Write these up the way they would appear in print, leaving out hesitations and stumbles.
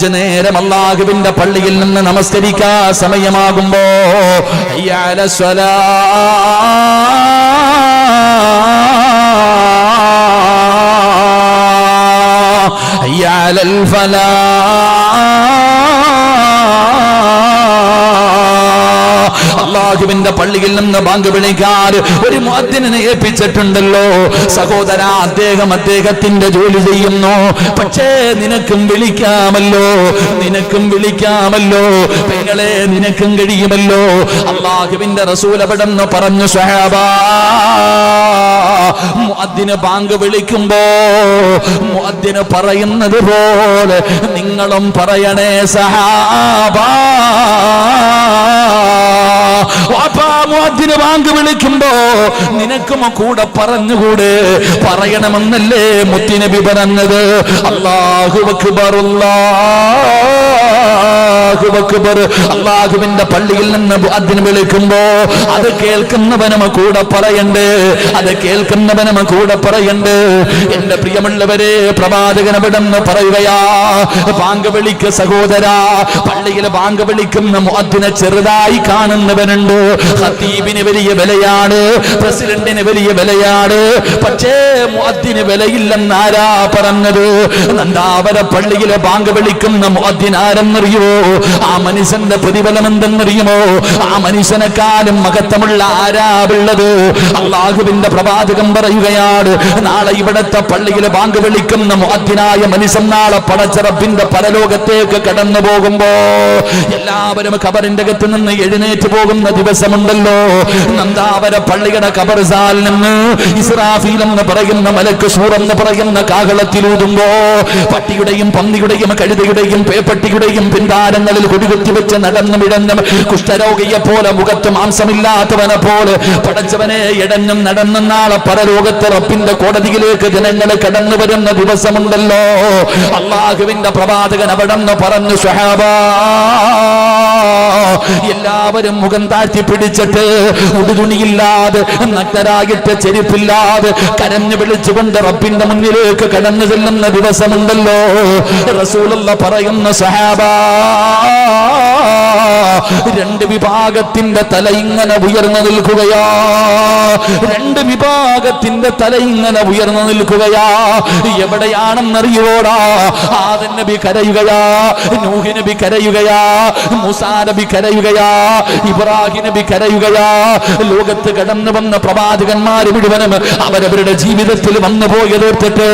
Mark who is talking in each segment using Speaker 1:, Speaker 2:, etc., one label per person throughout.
Speaker 1: നേരം അല്ലാഹുവിന്റെ പള്ളിയിൽ നിന്ന് നമസ്കരിക്കാൻ സമയമാകുമ്പോ ഹയ്യ അലസ് സ്വലാ ഹയ്യ അലൽ ഫലാ അല്ലാഹുവിന്റെ പള്ളിയിൽ നിന്ന് ബാങ്ക് വിളിക്കാൻ ഒരു മുഅദ്ദിനെ ഏൽപ്പിച്ചിട്ടുണ്ടല്ലോ സഹോദര. അദ്ദേഹത്തിന്റെ ജോലി ചെയ്യുന്നു. പക്ഷേ നിനക്കും വിളിക്കാമല്ലോ പെങ്ങളെ, നിനക്കും കഴിയുമല്ലോ. അല്ലാഹുവിന്റെ റസൂൽ അവിടെന്ന് പറഞ്ഞു, സ്വഹാബാ, മുഅദ്ദിന് ബാങ്ക് വിളിക്കുമ്പോ മുഅദ്ദിന് പറയുന്നത് പോലെ നിങ്ങളും പറയണേ സഹാബാ. മുഅദ്ദിന് ബാങ്ക് വിളിക്കുമ്പോ നിനക്കും കൂടെ പറഞ്ഞുകൂടെ? പറയണമെന്നല്ലേ മുത്തുനബി പറഞ്ഞത്? അല്ലാഹു അക്ബർ, അല്ലാഹു അക്ബർ. അല്ലാഹുവിന്റെ പള്ളിയിൽ നിന്ന് മുഅദ്ദിന് വിളിക്കുമ്പോ അത് കേൾക്കുന്നവനും കൂടെ പറയണ്ടേ. എന്റെ പ്രിയമുള്ളവരെ, പ്രവാചകൻ അവിടെന്ന് പറയുകയാ, ബാങ്ക് വിളിക്ക് സഹോദരാ. പള്ളിയിൽ ബാങ്ക് വിളിക്കുന്ന മുഅദ്ദിനെ ചെറുതായി കാണുന്നവനുണ്ട്. ഖതീബിന് വലിയ വിലയാണ്, പ്രസിഡന്റിന് വലിയ വിലയാണ്. പക്ഷേ മുഅദ്ദിന് വിലയില്ലെന്നാരാ പറഞ്ഞത്? നന്ദാവര പള്ളിയിലെ ബാങ്ക് വിളിക്കുന്ന മുഅദ്ദിൻ ആരെന്നറിയോ? ആ മനുഷ്യന്റെ പ്രതിഫലം എന്തെന്നറിയുമോ? ആ മനുഷ്യനെക്കാളും മഹത്വമുള്ള ആരാവുള്ളത്? അല്ലാഹുവിന്റെ പ്രവാചകൻ പറയുകയാണ്, നാളെ ഇവിടത്തെ പള്ളിയിലെ ബാങ്ക് വിളിക്കുന്ന മുഅദ്ദിനായ മനുഷ്യൻ നാളെ പടച്ച റബ്ബിന്റെ പരലോകത്തേക്ക് കടന്നു പോകുമ്പോ എല്ലാവരും ഖബറിന്റെ അകത്ത് നിന്ന് എഴുന്നേറ്റ് പോകുന്ന ദിവസമുണ്ടല്ലോ. നന്ദാവര പള്ളിയുടെ ഖബർസാൽ നിന്ന് ഇസ്രാഫീൽ എന്ന് പറയുന്ന മലക്ക് സൂർ എന്ന് പറയുന്ന കാഹളത്തിലൂതുമ്പോ പട്ടിയുടെയും പന്നിയുടെയും കഴുതയുടെയും പേപ്പട്ടിയുടെയും പിന്താരങ്ങളിൽ കൊടികുത്തി വെച്ച് നടന്നും ഇടന്നും കുഷ്ഠരോഗിയെ പോലെ മുഖത്ത് മാംസമില്ലാത്തവനെ പോലെ പടച്ചവനെ ഇടഞ്ഞും നടന്നും നാളെ പരലോകത്ത് റബ്ബിന്റെ കോടതിയിലേക്ക് ജനങ്ങൾ കടന്നു വരുന്ന ദിവസമുണ്ടല്ലോ. അല്ലാഹുവിന്റെ പ്രവാചകൻ അവിടെന്ന് പറഞ്ഞു, സ്വഹാബാ, എല്ലാവരും മുഖം താഴ്ത്തി പിടിച്ചിട്ട് ഉടുതുണിയില്ലാതെ നഗ്നരായിട്ട് ചെരുപ്പില്ലാതെ കരഞ്ഞു വിളിച്ചുകൊണ്ട് റബ്ബിന്റെ മുന്നിലേക്ക് കടന്നു ചെല്ലുന്ന ദിവസമുണ്ടല്ലോ. റസൂലുള്ള പറയുന്ന, സ്വഹാബാ, രണ്ട് വിഭാഗത്തിന്റെ തല ഇങ്ങനെ ഉയർന്നു നിൽക്കുകയാ. എവിടെയാണെന്നറിയോടാ? ആദം നബി കരയുകയാ, നൂഹ് നബി കരയുകയാ, മൂസാ നബി കരയുകയാ, ഇബ്രാഹിം നബി കരയുകയാ. ലോകത്ത് കടന്നു വന്ന പ്രവാചകന്മാർ മുഴുവനും അവരവരുടെ ജീവിതത്തിൽ വന്നു പോയതോർത്തിട്ട്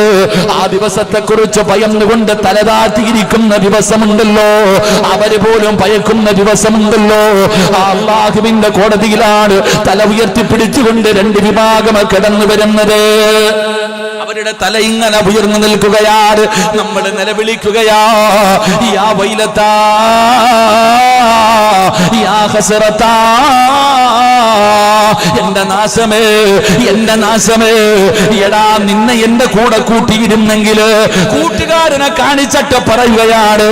Speaker 1: ആ ദിവസത്തെ കുറിച്ച് ഭയന്നുകൊണ്ട് തലതാഴ്ത്തിയിരിക്കുന്ന ദിവസമുണ്ടല്ലോ. അവര് പോലും ഭയക്കുന്ന ദിവസമുണ്ടല്ലോ. അല്ലാഹുവിന്റെ കോടതിയിലാണ് തല ഉയർത്തിപ്പിടിച്ചുകൊണ്ട് രണ്ട് വിഭാഗം കടന്നു വരുന്നത്. അവരുടെ തല ഇങ്ങനെ ഉയർന്നു നിൽക്കുകയാണ്. നമ്മൾ നിലവിളിക്കുകയാ, യാ വൈലത്താ, യാ ഹസ്റത്താ, എന്റെ നാശമേ. എടാ, നിന്നെ എന്റെ കൂടെ കൂട്ടിയിരുന്നെങ്കിൽ, കൂട്ടുകാരനെ കാണിച്ചിട്ട് പറയുകയാണ്,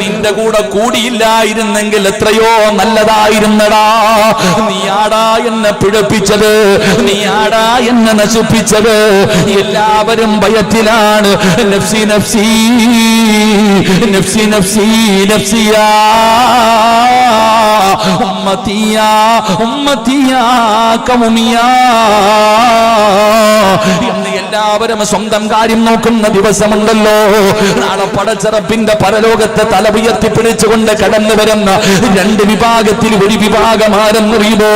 Speaker 1: നിന്റെ കൂടെ കൂടിയില്ലായിരുന്നെങ്കിൽ എത്രയോ നല്ലതായിരുന്നടാ. നീയാടാ എന്നെ പിഴപ്പിച്ചത്, നീയാടാ എന്നെ നശിപ്പിച്ചത്. എല്ലാവരും ഭയത്തിലാണ്. നഫ്സി നഫ്സി നഫ്സി നഫ്സി നഫ്സിയാ ഉമ്മത്തിയാ ഉമ്മത്തിയാ കൗമിയാ എന്ന് എല്ലാവരും സ്വന്തം കാര്യം നോക്കുന്ന ദിവസമുണ്ടല്ലോ. നാളെ പടച്ച റബ്ബിന്റെ പരലോകത്തെ തല ഉയർത്തിപ്പിടിച്ചുകൊണ്ട് കടന്നു വരുന്ന രണ്ട് വിഭാഗത്തിൽ ഒരു വിഭാഗം ആരെന്നറിയുമോ?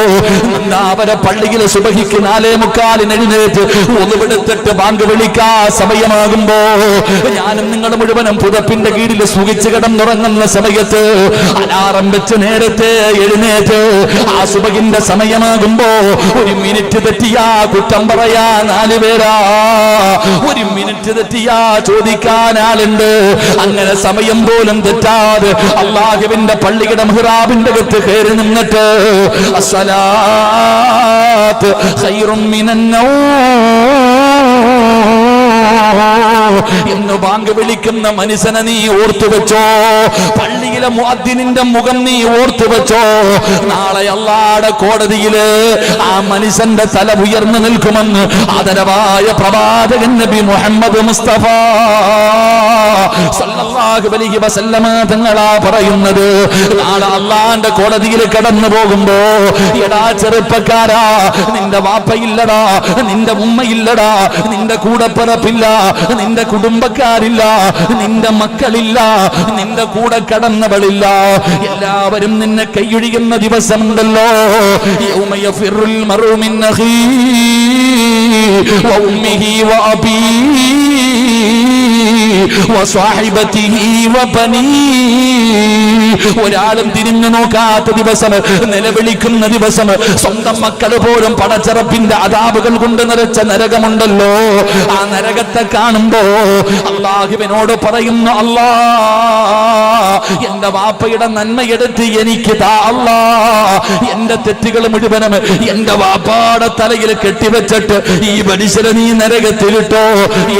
Speaker 1: അവരെ പള്ളിയിൽ സുബഹിക്ക് 4:45 എഴുന്നേറ്റ് ഒന്നുപെടുത്തിട്ട് ബാങ്ക് വിളിക്കാ സമയമാകുമ്പോ ഞാനും നിങ്ങൾ മുഴുവനും പുതപ്പിന്റെ കീഴിൽ സുഖിച്ച് കിടന്നുറങ്ങുന്ന സമയത്ത് അലാറം വെച്ച് നേരത്തെ എഴുന്നേറ്റ് ആ സുബഹിന്റെ സമയമാകുമ്പോ ഒരു മിനിറ്റ് തെറ്റിയാ കുറ്റം പറയാ 4 പേരാ, ഒരു മിനിറ്റ് തെറ്റിയാ ചോദിക്കാൻ ആളുണ്ട്. അങ്ങനെ സമയം പോലും തെറ്റാതെ അല്ലാഹുവിന്റെ പള്ളിയുടെ മിഹ്റാബിന്റെ അകത്ത് കയറി നിന്നിട്ട് അസ്സലാത്ത് ഖൈറും മിനൻ നൗം ഇന്ന് ബാങ്ക് വിളിക്കുന്ന മനുഷ്യനെ നീ ഓർത്തു വെച്ചോ. പള്ളിയിലെ മുഅദ്ദിനിന്റെ മുഖം നീ ഓർത്തു വെച്ചോ. നാളെ അല്ലാഹുവിന്റെ കോടതിയില് ആ മനുഷ്യന്റെ തല ഉയർന്നു നിൽക്കുമെന്ന് ആദരവായ പ്രവാചകൻ നബി മുഹമ്മദ് മുസ്തഫ സല്ലല്ലാഹു അലൈഹി വസല്ലമ തങ്ങളാ പറയുന്നത്. നാളെ അല്ലാഹുവിന്റെ കോടതിയിൽ കടന്നു പോകുമ്പോ, എടാ ചെറുപ്പക്കാരാ, നിന്റെ വാപ്പയില്ലടാ, നിന്റെ ഉമ്മയില്ലടാ, നിന്റെ കൂടപ്പിറപ്പില്ല, നിന്റെ കുടുംബക്കാരില്ല, നിന്റെ മക്കളില്ല, നിന്റെ കൂടെ കടന്നവളില്ല, എല്ലാവരും നിന്നെ കൈയൊഴിയുന്ന ദിവസമുണ്ടല്ലോ. യൗമ യഫിറുൽ മർഉ മിൻ അഖീഹി വ ഉമ്മിഹി വ അബീഹി വ സ്വഹിബതിഹി വ ബനീഹി. ഒരാളും തിരിഞ്ഞു നോക്കാത്ത ദിവസം, നിലവിളിക്കുന്ന ദിവസം, സ്വന്തം മക്കൾ പോലും പടച്ചറപ്പിന്റെ അദാബുകൾ കൊണ്ട് നിറച്ച നരകമുണ്ടല്ലോ. ആ നരകത്തെ കാണുമ്പോ അല്ലാഹുവിനോട് പറയുന്നു, അല്ലാ, എന്റെ വാപ്പയുടെ നന്മയെടുത്ത് എനിക്ക് താ അല്ലാ. എന്റെ തെറ്റുകൾ മുഴുവനും എന്റെ വാപ്പാടെ തലയിൽ കെട്ടിവെച്ചിട്ട് ഈ മനുഷ്യരെ നീ നരകത്തിലിട്ടോ,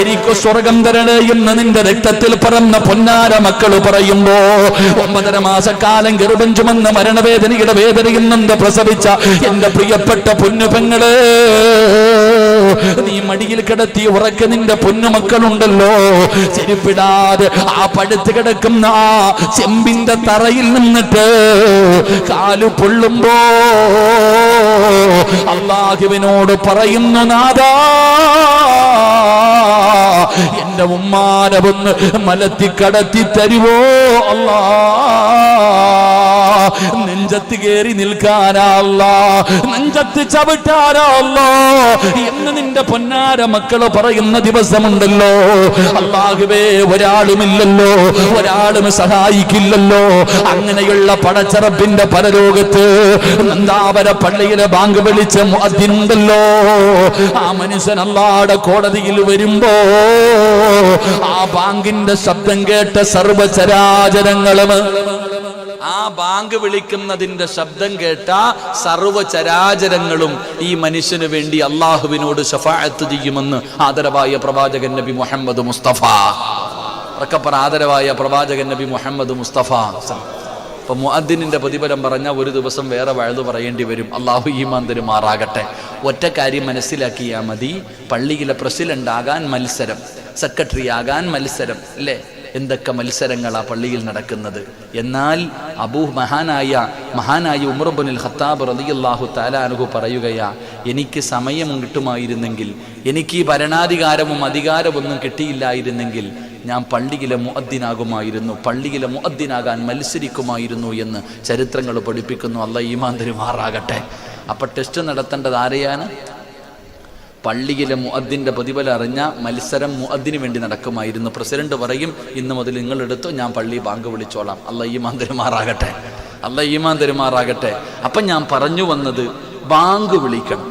Speaker 1: എനിക്ക് സ്വർഗം തരണേ എന്ന് നിന്റെ രക്തത്തിൽ പറന്ന പൊന്നാര മക്കൾ പറയുമ്പോ, 9.5 മാസക്കാലം ഗർഭം ചുമന്ന് മരണവേദനയുടെ വേദനയിൽ നിന്ന് പ്രസവിച്ച എന്റെ പ്രിയപ്പെട്ട പൊന്നുപെങ്ങള്, നീ മടിയിൽ കിടത്തി ഉറക്കെ നിന്റെ പൊന്നുമക്കളുണ്ടല്ലോ, ചെരുപ്പിടാതെ ആ പടുത്ത് കിടക്കുന്ന ആ ചെമ്പിന്റെ തറയിൽ നിന്നിട്ട് കാലു പൊള്ളുമ്പോ അല്ലാഹുവിനോട് പറയുന്നു, നാഥാ, എന്റെ ഉമ്മാനെ ഒന്ന് മലത്തി കടത്തി തരുവോ അല്ലാ. നെഞ്ചത്ത് കയറി നിൽക്കാനാ അല്ലാ, നെഞ്ചത്ത് ചവിട്ടാനാ അല്ലാ എന്ന് നിന്റെ പൊന്നാര മക്കള് പറയുന്ന ദിവസമുണ്ടല്ലോ. അല്ലാഹുവേ, ഒരാളുമില്ലല്ലോ, ഒരാളും സഹായിക്കില്ലല്ലോ. അങ്ങനെയുള്ള പടച്ചറപ്പിന്റെ പരലോകത്ത് നന്ദാവര പള്ളിയിലെ ബാങ്ക് വിളിച്ച മുഅദ്ദിനുണ്ടല്ലോ, ആ മനുഷ്യൻ അല്ലാഹുവിന്റെ കോടതിയിൽ വരുമ്പോ ആ ബാങ്കിന്റെ ശബ്ദം കേട്ട സർവ്വചരാചരങ്ങളും, ആ ബാങ്ക് വിളിക്കുന്നതിന്റെ ശബ്ദം കേട്ട സർവ്വചരാചരങ്ങളും ഈ മനുഷ്യന് വേണ്ടി അള്ളാഹുവിനോട് ശഫാഅത്ത് ചെയ്യുമെന്ന് ആദരവായ പ്രവാചകൻ നബി മുഹമ്മദ് മുസ്തഫ. റക്കപ്പർ ആദരവായ പ്രവാചകൻ നബി മുഹമ്മദ് മുസ്തഫ. അപ്പൊ മുഅദ്ദിനിന്റെ പ്രതിഫലം പറഞ്ഞ ഒരു ദിവസം വേറെ വഴുതു പറയേണ്ടി വരും. അള്ളാഹു ഈമാൻ തരുമാറാകട്ടെ. ഒറ്റ കാര്യം മനസ്സിലാക്കിയാൽ മതി, പള്ളിയിലെ പ്രസിഡന്റ് ആകാൻ മത്സരം, സെക്രട്ടറി ആകാൻ മത്സരം, അല്ലേ? എന്തൊക്കെ മത്സരങ്ങളാ പള്ളിയിൽ നടക്കുന്നത്. എന്നാൽ മഹാനായ ഉമർ ഇബ്നുൽ ഖത്താബ് റളിയല്ലാഹു തആല അൻഹു പറയുകയാ, എനിക്ക് സമയം കിട്ടുമായിരുന്നെങ്കിൽ, എനിക്ക് ഈ ഭരണാധികാരവും അധികാരമൊന്നും കിട്ടിയില്ലായിരുന്നെങ്കിൽ ഞാൻ പള്ളിയിലെ മുഅദ്ദിനാകുമായിരുന്നു, പള്ളിയിലെ മുഅദ്ദിനാകാൻ മത്സരിക്കുമായിരുന്നു എന്ന് ചരിത്രങ്ങൾ പഠിപ്പിക്കുന്നു. അല്ലാഹു ഈമാൻ തരുമാറാകട്ടെ. അപ്പൊ ടെസ്റ്റ് നടത്തേണ്ടത് ആരെയാണ്? പള്ളിയിലെ മുഅദ്ദിന്റെ പ്രതിഫലം അറിഞ്ഞ മത്സരം മുഅദ്ദിന് വേണ്ടി നടക്കുമായിരുന്നു. പ്രസിഡന്റ് പറയും, ഇന്ന് മുതൽ നിങ്ങളെടുത്തോ, ഞാൻ പള്ളി ബാങ്ക് വിളിച്ചോളാം. അല്ലാഹു ഈമാൻ തരുമാറാകട്ടെ, അല്ലാഹു ഈമാൻ തരുമാറാകട്ടെ. അപ്പം ഞാൻ പറഞ്ഞു വന്നത്, ബാങ്ക് വിളിക്കണം.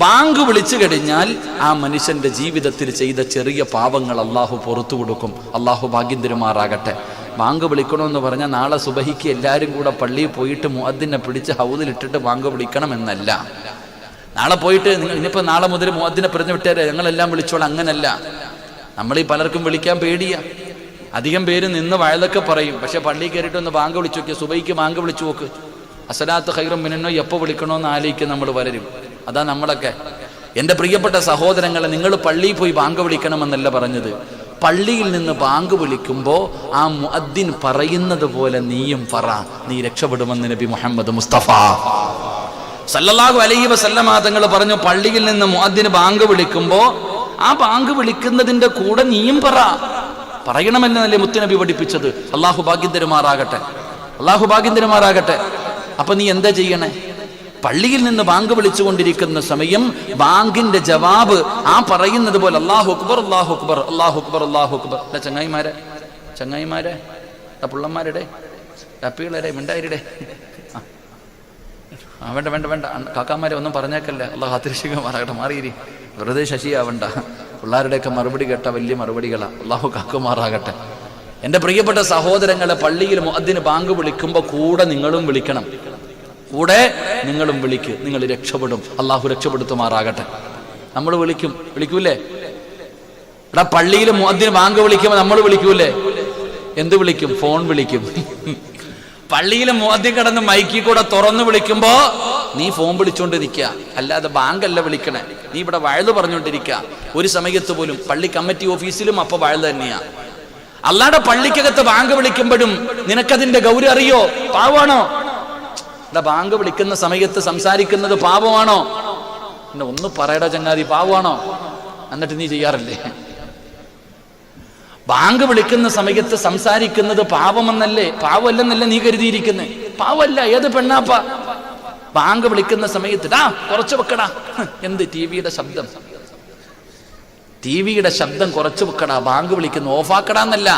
Speaker 1: ബാങ്ക് വിളിച്ചു കഴിഞ്ഞാൽ ആ മനുഷ്യന്റെ ജീവിതത്തിൽ ചെയ്ത ചെറിയ പാവങ്ങൾ അള്ളാഹു പുറത്തു കൊടുക്കും. അള്ളാഹു ഭാഗ്യം തരുമാറാകട്ടെ. ബാങ്ക് വിളിക്കണമെന്ന് പറഞ്ഞാൽ നാളെ സുബഹിക്ക് എല്ലാവരും കൂടെ പള്ളിയിൽ പോയിട്ട് മുഅദ്ദിനെ പിടിച്ച് ഹൗദിലിട്ടിട്ട് ബാങ്ക് വിളിക്കണമെന്നല്ല. നാളെ പോയിട്ട് ഇനിയിപ്പോൾ നാളെ മുതൽ മുഅദ്ദിനെ പറഞ്ഞു വിട്ടേരെ, ഞങ്ങളെല്ലാം വിളിച്ചോളാം, അങ്ങനല്ല. നമ്മളീ പലർക്കും വിളിക്കാൻ പേടിയാ. അധികം പേര് നിന്ന് വയലൊക്കെ പറയും, പക്ഷെ പള്ളിയിൽ കയറിയിട്ട് ഒന്ന് ബാങ്ക് വിളിച്ചു നോക്കിയ, സുബഹിക്ക് ബാങ്ക് വിളിച്ചു നോക്ക്, അസലാത്ത് ഖൈറും മിനന്നോ എപ്പോൾ വിളിക്കണമെന്ന് ആലോചിക്കുക നമ്മൾ വരും. അതാ നമ്മളൊക്കെ. എൻ്റെ പ്രിയപ്പെട്ട സഹോദരങ്ങളെ, നിങ്ങൾ പള്ളിയിൽ പോയി ബാങ്ക് വിളിക്കണമെന്നല്ല പറഞ്ഞത്. പള്ളിയിൽ നിന്ന് ബാങ്ക് വിളിക്കുമ്പോൾ ആ മുഅദ്ദിൻ പറയുന്നത് പോലെ നീയും പറ, നീ രക്ഷപ്പെടുമെന്ന് നബി മുഹമ്മദ് മുസ്തഫ സല്ലല്ലാഹു അലൈഹി വസല്ലമ തങ്ങൾ പറഞ്ഞു. പള്ളിയിൽ നിന്ന് മുഅദ്ദിന് ബാങ്ക് വിളിക്കുമ്പോൾ ആ ബാങ്ക് വിളിക്കുന്നതിന്റെ കൂടെ നീയും പറയണമെന്നല്ലേ മുത്തുനബി പഠിപ്പിച്ചത്. അള്ളാഹു ഭാഗ്യം തരുമാറാകട്ടെ, അള്ളാഹു ഭാഗ്യം തരുമാറാകട്ടെ. അപ്പൊ നീ എന്താ ചെയ്യണേ? പള്ളിയിൽ നിന്ന് ബാങ്ക് വിളിച്ചുകൊണ്ടിരിക്കുന്ന സമയം ബാങ്കിന്റെ ജവാബ് ആ പറയുന്നത് പോലെ അല്ലാഹു അക്ബർ, അല്ലാഹു അക്ബർ, അല്ലാഹു അക്ബർ, അല്ലാഹു അക്ബർ. ചങ്ങായിമാരെ പുള്ളന്മാരുടെ അപ്പികളെ മിണ്ടായിരുടെ വേണ്ട വേണ്ട വേണ്ട, കാക്കാമാരെ ഒന്നും പറഞ്ഞേക്കല്ലേ, അള്ളാഹു അതിരക്ഷിക്കുമാറാകട്ടെ. മാറിയിരി, വെറുതെ ശശിയാവണ്ട. പിള്ളേരുടെയൊക്കെ മറുപടി കേട്ട വലിയ മറുപടികളാ. അള്ളാഹു കാക്കുമാറാകട്ടെ. എൻ്റെ പ്രിയപ്പെട്ട സഹോദരങ്ങളെ, പള്ളിയിൽ മുഅദ്ദിന് ബാങ്ക് വിളിക്കുമ്പോൾ കൂടെ നിങ്ങളും വിളിക്കണം, കൂടെ നിങ്ങളും വിളിക്ക്, നിങ്ങൾ രക്ഷപ്പെടും. അള്ളാഹു രക്ഷപ്പെടുത്തുമാറാകട്ടെ. നമ്മൾ വിളിക്കൂലേ? എടാ, പള്ളിയിൽ മുഅദ്ദിൻ ബാങ്ക് വിളിക്കുമ്പോൾ നമ്മൾ വിളിക്കൂലേ? എന്ത് വിളിക്കും? ഫോൺ വിളിക്കും. പള്ളിയിലെ മുഅദ്ദിൻ കിടന്ന് മൈക്കിൽ കൂടെ തുറന്നു വിളിക്കുമ്പോ നീ ഫോൺ വിളിച്ചോണ്ടിരിക്കുക, അല്ലാതെ ബാങ്കല്ല വിളിക്കണേ. നീ ഇവിടെ വഴുത് പറഞ്ഞോണ്ടിരിക്കുക. ഒരു സമയത്ത് പോലും പള്ളി കമ്മിറ്റി ഓഫീസിലും അപ്പൊ വഴുത് തന്നെയാ. അല്ലാതെ പള്ളിക്കകത്ത് ബാങ്ക് വിളിക്കുമ്പോഴും നിനക്കതിന്റെ ഗൗരവം അറിയോ? പാവമാണോ? എടാ, ബാങ്ക് വിളിക്കുന്ന സമയത്ത് സംസാരിക്കുന്നത് പാപമാണോ? എന്നെ ഒന്ന് പറയടാ ചങ്ങാതി, പാവമാണോ? എന്നിട്ട് നീ ചെയ്യാറില്ലേ? ബാങ്ക് വിളിക്കുന്ന സമയത്ത് സംസാരിക്കുന്നത് പാപമെന്നല്ലേ? പാവമല്ലെന്നല്ലേ നീ കരുതിയിരിക്കുന്നത്? പാവമല്ല. ഏത് പെണ്ണാപ്പ ബാങ്ക് വിളിക്കുന്ന സമയത്ത് കുറച്ച് വെക്കടാ, എന്ത് ടിവിയുടെ ശബ്ദം, ടിവിയുടെ ശബ്ദം കുറച്ച് വെക്കടാ, ബാങ്ക് വിളിക്കുന്നു, ഓഫാക്കടാന്നല്ല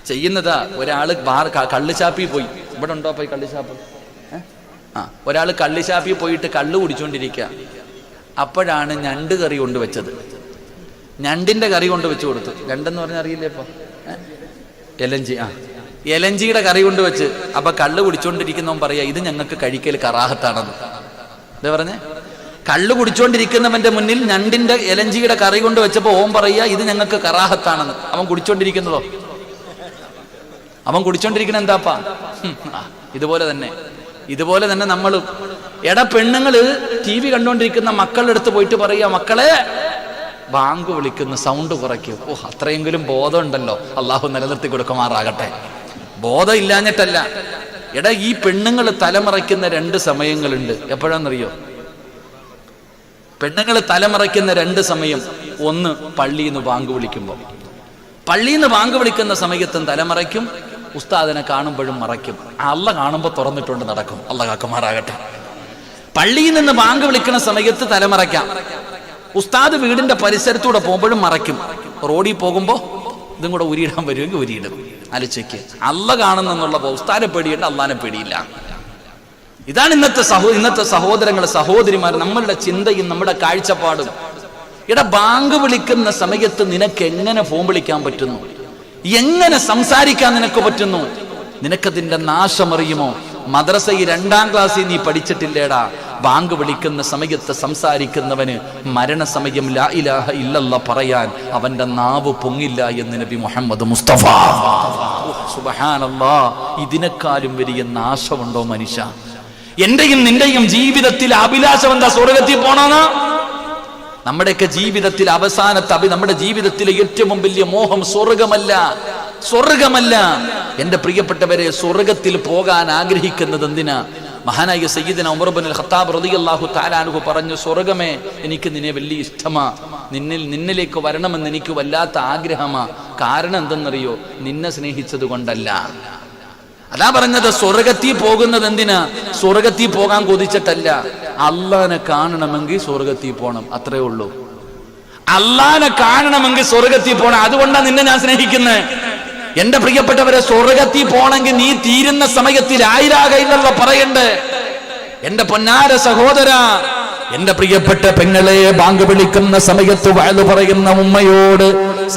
Speaker 1: ചെയ്യുന്നതാ. ഒരാള് കള്ളുചാപ്പി പോയി, ഇവിടെ ഉണ്ടോ പോയി കള്ളുചാപ്പ്? ഒരാള് കള്ളുചാപ്പി പോയിട്ട് കള്ളു കുടിച്ചോണ്ടിരിക്കുക. അപ്പോഴാണ് ഞണ്ട് കറി കൊണ്ടുവച്ചത്. ഞണ്ടിന്റെ കറി കൊണ്ട് വെച്ച് കൊടുത്തു. ഞണ്ടെന്ന് പറഞ്ഞാൽ അറിയില്ലേ ഇപ്പൊ? എലഞ്ചി. എലഞ്ചിയുടെ കറി കൊണ്ട് വെച്ച്. അപ്പൊ കള്ളു കുടിച്ചോണ്ടിരിക്കുന്നവൻ പറയാ, ഇത് ഞങ്ങൾക്ക് കഴിക്കൽ കറാഹത്താണെന്ന്. എന്താ പറഞ്ഞേ? കള്ളു കുടിച്ചോണ്ടിരിക്കുന്നവന്റെ മുന്നിൽ ഞണ്ടിന്റെ എലഞ്ചിയുടെ കറി കൊണ്ട് വെച്ചപ്പോ ഓൻ പറയാ, ഇത് ഞങ്ങൾക്ക് കറാഹത്താണെന്ന്. അവൻ കുടിച്ചോണ്ടിരിക്കുന്നതോ? അവൻ കുടിച്ചോണ്ടിരിക്കണ എന്താപ്പാ? ഇതുപോലെ തന്നെ നമ്മളും. എടാ, പെണ്ണുങ്ങള് TV കണ്ടോണ്ടിരിക്കുന്ന മക്കളുടെ അടുത്ത് പോയിട്ട് പറയാ, മക്കളെ ബാങ്ക് വിളിക്കുന്ന സൗണ്ട് കുറയ്ക്കും. അത്രയെങ്കിലും ബോധം ഉണ്ടല്ലോ, അള്ളാഹു നിലനിർത്തി കൊടുക്കുമാറാകട്ടെ. ബോധം ഇല്ലാഞ്ഞിട്ടല്ല. എടാ, ഈ പെണ്ണുങ്ങൾ തലമറയ്ക്കുന്ന 2 സമയങ്ങളുണ്ട്. എപ്പോഴാണെന്നറിയോ? പെണ്ണുങ്ങൾ തലമറയ്ക്കുന്ന 2 സമയം. ഒന്ന്, പള്ളിയിൽ നിന്ന് ബാങ്ക് വിളിക്കുമ്പോൾ. പള്ളിയിൽ നിന്ന് ബാങ്ക് വിളിക്കുന്ന സമയത്തും തലമറയ്ക്കും, ഉസ്താദിനെ കാണുമ്പോഴും മറയ്ക്കും. അള്ള കാണുമ്പോൾ തുറന്നിട്ടുണ്ട് നടക്കും. അള്ള കാക്കുമാറാകട്ടെ. പള്ളിയിൽ നിന്ന് ബാങ്ക് വിളിക്കുന്ന സമയത്ത് തലമറയ്ക്കാം. ഉസ്താദ് വീടിന്റെ പരിസരത്തൂടെ പോകുമ്പോഴും മറയ്ക്കും. റോഡിൽ പോകുമ്പോ ഇതും കൂടെ ഉരിയിടാൻ വരുമെങ്കിൽ ഉരിയിടും. അലച്ചയ്ക്ക് അള്ള കാണുന്നുള്ള ഉസ്താദിനെ പേടിയുണ്ട്, അള്ളാനെ പേടിയില്ല. ഇതാണ് ഇന്നത്തെ സഹോദരങ്ങളെ, സഹോദരിമാർ, നമ്മളുടെ ചിന്തയും നമ്മുടെ കാഴ്ചപ്പാടും. എടാ, ബാങ്ക് വിളിക്കുന്ന സമയത്ത് നിനക്ക് എങ്ങനെ ഫോൺ വിളിക്കാൻ പറ്റുന്നു? എങ്ങനെ സംസാരിക്കാൻ നിനക്ക് പറ്റുന്നു? നിനക്കതിന്റെ നാശമറിയുമോ? മദ്രസയിൽ 2ാം ക്ലാസ്സിൽ നീ പഠിച്ചിട്ടില്ലേടാ? ബാങ്ക് വിളിക്കുന്ന സമയത്ത് സംസാരിക്കുന്നവന് മരണസമയം ലാ ഇലാഹ ഇല്ലല്ലാഹ് പറയാൻ അവന്റെ നാവ് പൊങ്ങില്ല എന്ന് നബി മുഹമ്മദ് മുസ്തഫ. സുബ്ഹാനല്ലാഹ്. ഇതിനേക്കാളും വലിയ നാശമുണ്ടോ മനുഷ്യ? എന്റെയും നിന്റെയും ജീവിതത്തിൽ അഭിലാഷം എന്താ? സ്വർഗത്തിൽ പോണോന്നാ? നമ്മുടെയൊക്കെ ജീവിതത്തിൽ നമ്മുടെ ജീവിതത്തിലെ ഏറ്റവും വലിയ മോഹം സ്വർഗമല്ല. എന്റെ പ്രിയപ്പെട്ടവരെ, സ്വർഗത്തിൽ പോകാൻ ആഗ്രഹിക്കുന്നത് എന്തിനാ? മഹാനായ സയ്യിദന ഉമർ ഇബ്നുൽ ഖത്താബ് റളിയല്ലാഹു തആല അൻഹു പറഞ്ഞു, സ്വർഗമേ, എനിക്ക് നിന്നെ വലിയ ഇഷ്ടമാ, നിന്നിലേക്ക് വരണമെന്ന് എനിക്ക് വല്ലാത്ത ആഗ്രഹമാ. കാരണം എന്തെന്നറിയോ? നിന്നെ സ്നേഹിച്ചത് കൊണ്ടല്ല. അതാ പറഞ്ഞത്, സ്വർഗത്തിൽ പോകുന്നത് എന്തിനാ? സ്വർഗത്തിൽ പോകാൻ കൊതിച്ചിട്ടല്ല. അള്ളാനെ കാണണമെങ്കിൽ സ്വർഗത്തിൽ പോണം, അത്രേ ഉള്ളൂ. അള്ളാനെ കാണണമെങ്കിൽ സ്വർഗത്തിൽ പോണം. അതുകൊണ്ടാണ് നിന്നെ ഞാൻ സ്നേഹിക്കുന്നത്. എന്റെ പ്രിയപ്പെട്ടവരെ, സ്വർഗത്തിൽ പോണെങ്കിൽ നീ തീരുന്ന സമയത്തിൽ ആയിരാകയില്ലല്ലോ പറയണ്ടേ? എന്റെ പൊന്നാര സഹോദര, എന്റെ പ്രിയപ്പെട്ട പെങ്ങളെ, ബാങ്ക് വിളിക്കുന്ന സമയത്ത് വഅദ് പറയുന്ന ഉമ്മയോട്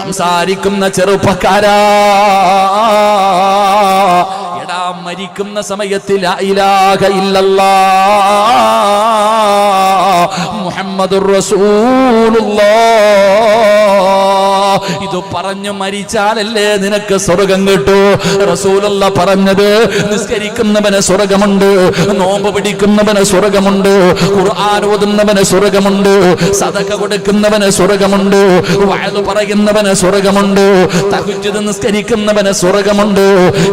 Speaker 1: സംസാരിക്കുന്ന ചെറുപ്പക്കാരാ, എടാ, മരിക്കുന്ന സമയത്ത് ലാ ഇലാഹ ഇല്ലല്ലാഹ് മുഹമ്മദുർ റസൂലുള്ളാഹ് ഇത് പറഞ്ഞു മരിച്ചാലല്ലേ നിനക്ക് സ്വർഗം കിട്ടൂ. റസൂലുള്ള പറഞ്ഞത്, നിസ്കരിക്കുന്നവന് സ്വർഗമുണ്ട്, നോമ്പ് പിടിക്കുന്നവന് സ്വർഗമുണ്ട്, ഖുർആൻ ഓതുന്നവന് സ്വർഗമുണ്ട്, സദഖ കൊടുക്കുന്നവന് സ്വർഗമുണ്ട്, വഅദ് പറയുന്നവന് സ്വർഗമുണ്ട്, തഹജ്ജുദ് നിസ്കരിക്കുന്നവന് സ്വർഗമുണ്ട്.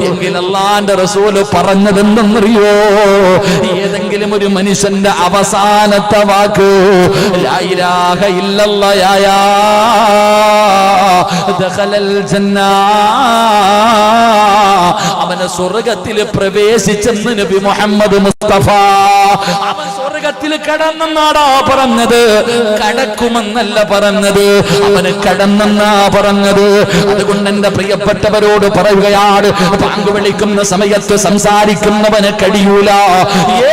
Speaker 1: എങ്കിൽ അല്ലാഹുവിന്റെ റസൂല് പറഞ്ഞത് എന്തെന്നറിയോ? ഏതെങ്കിലും ഒരു മനുഷ്യന്റെ അവസാനത്തെ വാക്ക് ലാ ഇലാഹ ഇല്ലല്ലാഹ് ദഖലൽ ജന്ന, അവന് സ്വർഗത്തിൽ പ്രവേശിച്ചെന്ന് നബി മുഹമ്മദ് മുസ്തഫ. അവൻ സ്വർഗത്തിൽ കടന്നെന്നാടാ പറഞ്ഞത്, കടക്കുമെന്നല്ല പറഞ്ഞത്, അവന് കടന്നെന്നാ പറഞ്ഞത്. അതുകൊണ്ട് എന്റെ പ്രിയപ്പെട്ടവരോട് പറയുകയാണ്, ബാങ്ക് വിളിക്കുന്ന സമയത്ത് സംസാരിക്കുന്നവന് കഴിയൂല.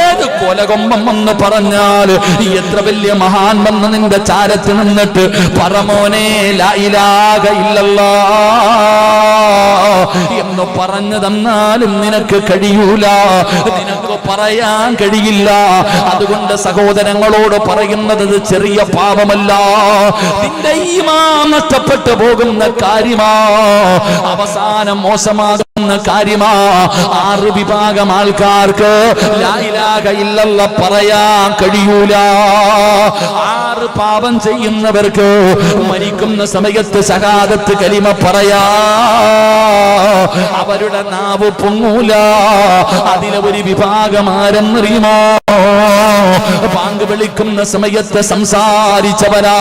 Speaker 1: ഏത് കൊലകൊമ്പം എന്ന് പറഞ്ഞാൽ, എത്ര വലിയ മഹാൻ വന്ന് നിന്റെ ചാരത്ത് നിന്നിട്ട് പറമോനെ ലാ ഇലാഹ ഇല്ലല്ലാഹ് എന്ന് പറഞ്ഞു തന്നാലും നിനക്ക് കഴിയൂല, നിനക്ക് പറയാൻ കഴിയില്ല. അതുകൊണ്ട് സഹോദരങ്ങളോട് പറയുന്നത് ചെറിയ പാപമല്ല, നിന്റെ ഈമാൻ നഷ്ടപ്പെട്ടു പോകുന്ന കാര്യമാ, അവസാനം മോശമാകുന്ന കാര്യമാ. 6 വിഭാഗം ആൾക്കാർക്ക് ലാ ഇലാഹ ഇല്ലല്ലാഹ് പറയാൻ കഴിയൂല. 6 പാപം ചെയ്യുന്നവർക്ക് മരിക്കുന്ന സമയത്ത് ശഹാദത്ത് കലിമ പറയാ അവരുടെ നാവ് പൊങ്ങൂല. അതിലെ ഒരു വിഭാഗം ആരെന്നറിയുമോ? ബാങ്ക് വിളിക്കുന്ന സമയത്ത് സംസാരിച്ചവരാ.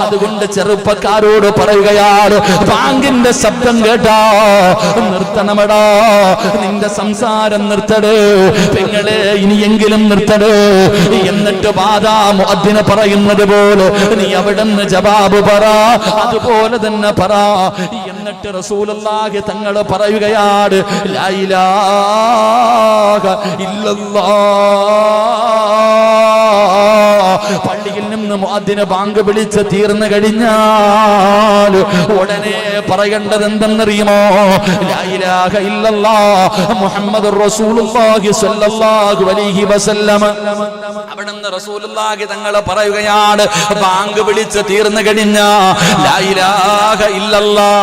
Speaker 1: അതുകൊണ്ട് ചെറുപ്പക്കാരോട് പറയുകയാണ്, ബാങ്കിന്റെ ശബ്ദം കേട്ടാ നിർത്തണമടാ, നിന്റെ സംസാരം നിർത്തട്, പെങ്ങളെ ഇനിയെങ്കിലും നിർത്തട്. എന്നിട്ട് ബാദാ മുഅദ്ദിന് പറയുന്നത് പോലെ നീ അവിടുന്ന് ജവാബ് പറ, അതുപോലെ തന്നെ പറ. എന്നിട്ട് റസൂലുള്ളാഹി തങ്ങൾ പറയുകയാണ്, ലാ ഇലാഹ ഇല്ലല്ലാഹ്. പള്ളിയിൽ നിന്ന് മുഅദ്ദിന് ബാങ്ക് വിളിച്ച് തീർന്നു കഴിഞ്ഞാൽ ഉടനെ പറയേണ്ടത് എന്തെന്നറിയുമോ? ലാ ഇലാഹ ഇല്ലല്ലാഹ് മുഹമ്മദുർ റസൂലുള്ളാഹി സ്വല്ലല്ലാഹു അലൈഹി വസല്ലം. അവിടുന്ന് റസൂലുള്ളാഹി തങ്ങൾ പറയുകയാണ്, ബാങ്ക് വിളിച്ച് തീർന്നു കഴിഞ്ഞാൽ ലാ ഇലാഹ ഇല്ലല്ലാഹ്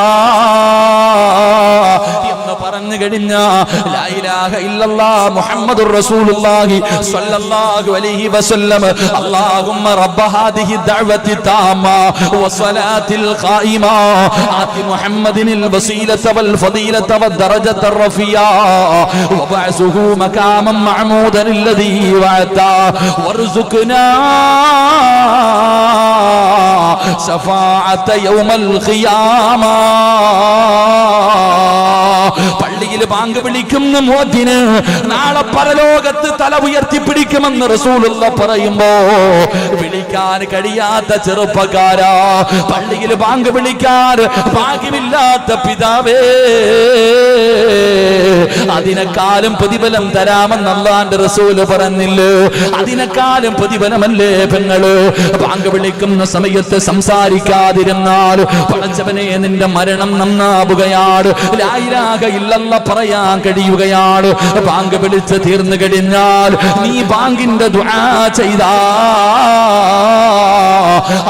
Speaker 1: എന്ന് പറഞ്ഞു കഴിഞ്ഞാൽ ലാ ഇലാഹ ഇല്ലല്ലാഹ് മുഹമ്മദുർ റസൂലുള്ളാഹി സ്വല്ലല്ലാഹു അലൈഹി വസല്ലം. اللهم رب هذه الدعوة التامة والصلاة القائمة آت محمد الوسيلة والفضيلة والدرجة الرفيعة وابعثه مقاما محمودا الذي وعدته وارزقنا شفاعة يوم القيامة. പള്ളിയിൽ ബാങ്ക് വിളിക്കുന്ന മുഅദ്ദിന് നാളെ പരലോകത്ത് തല ഉയർത്തിപ്പിടിക്കുമെന്ന് റസൂലുള്ളാഹി പറയുമ്പോ വിളിക്കാൻ കഴിയാത്ത ചെറുപ്പക്കാരാ, പള്ളിയിൽ ബാങ്ക് വിളിക്കാൻ ഭാഗ്യമില്ലാത്ത പിതാവേ, അതിനെക്കാളും പ്രതിഫലം തരാമെന്ന് അല്ലാഹുവിന്റെ റസൂല് പറഞ്ഞില്ലേ? അതിനെക്കാളും പ്രതിഫലമല്ലേ പെങ്ങള്? ബാങ്ക് വിളിക്കുന്ന സമയത്ത് സംസാരിക്കാതിരുന്നാൽ പടച്ചവനെ നിന്റെ മരണം നന്നാവുകയാണ്, ലാ ഇലാഹ ഇല്ലല്ലാഹ് പറയാൻ കഴിയുകയാണ്. ബാങ്ക് വിളിച്ച് തീർന്നു കഴിഞ്ഞാൽ നീ ബാങ്കിന്റെ ദുആ ചെയ്താ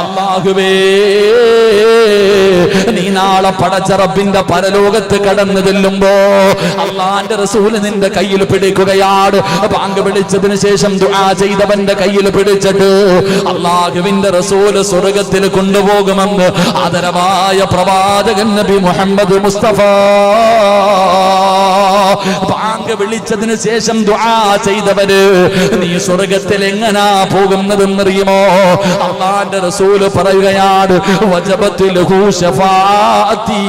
Speaker 1: അല്ലാഹുവേ, നീ നാളെ പടച്ച റബ്ബിന്റെ പരലോകത്ത് കടന്നു ചെല്ലുമ്പോ അല്ലാഹുവിന്റെ റസൂൽ നിന്റെ കയ്യിൽ പിടിക്കുകയാണ്. ബാങ്ക് വിളിച്ചതിന് ശേഷം ദുആ ചെയ്തവന്റെ കയ്യിൽ പിടിച്ചിട്ട് അല്ലാഹുവിന്റെ റസൂൽ സ്വർഗ്ഗത്തിൽ കൊണ്ടുപോകുമെന്ന് ആദരവായ പ്രവാചകൻ നബി മുഹമ്മദ് മുസ്തഫ. ബാങ്ക് വിളിച്ചതിന് ശേഷം ദുആ ചെയ്തവര് നീ സ്വർഗ്ഗത്തിൽ എങ്ങനാ പോകുന്നതെന്നറിയുമോ? അല്ലാഹുവിന്റെ റസൂൽ പറയുകയാണ്, വജബത്ത് ലഹു ശഫാഅത്തി,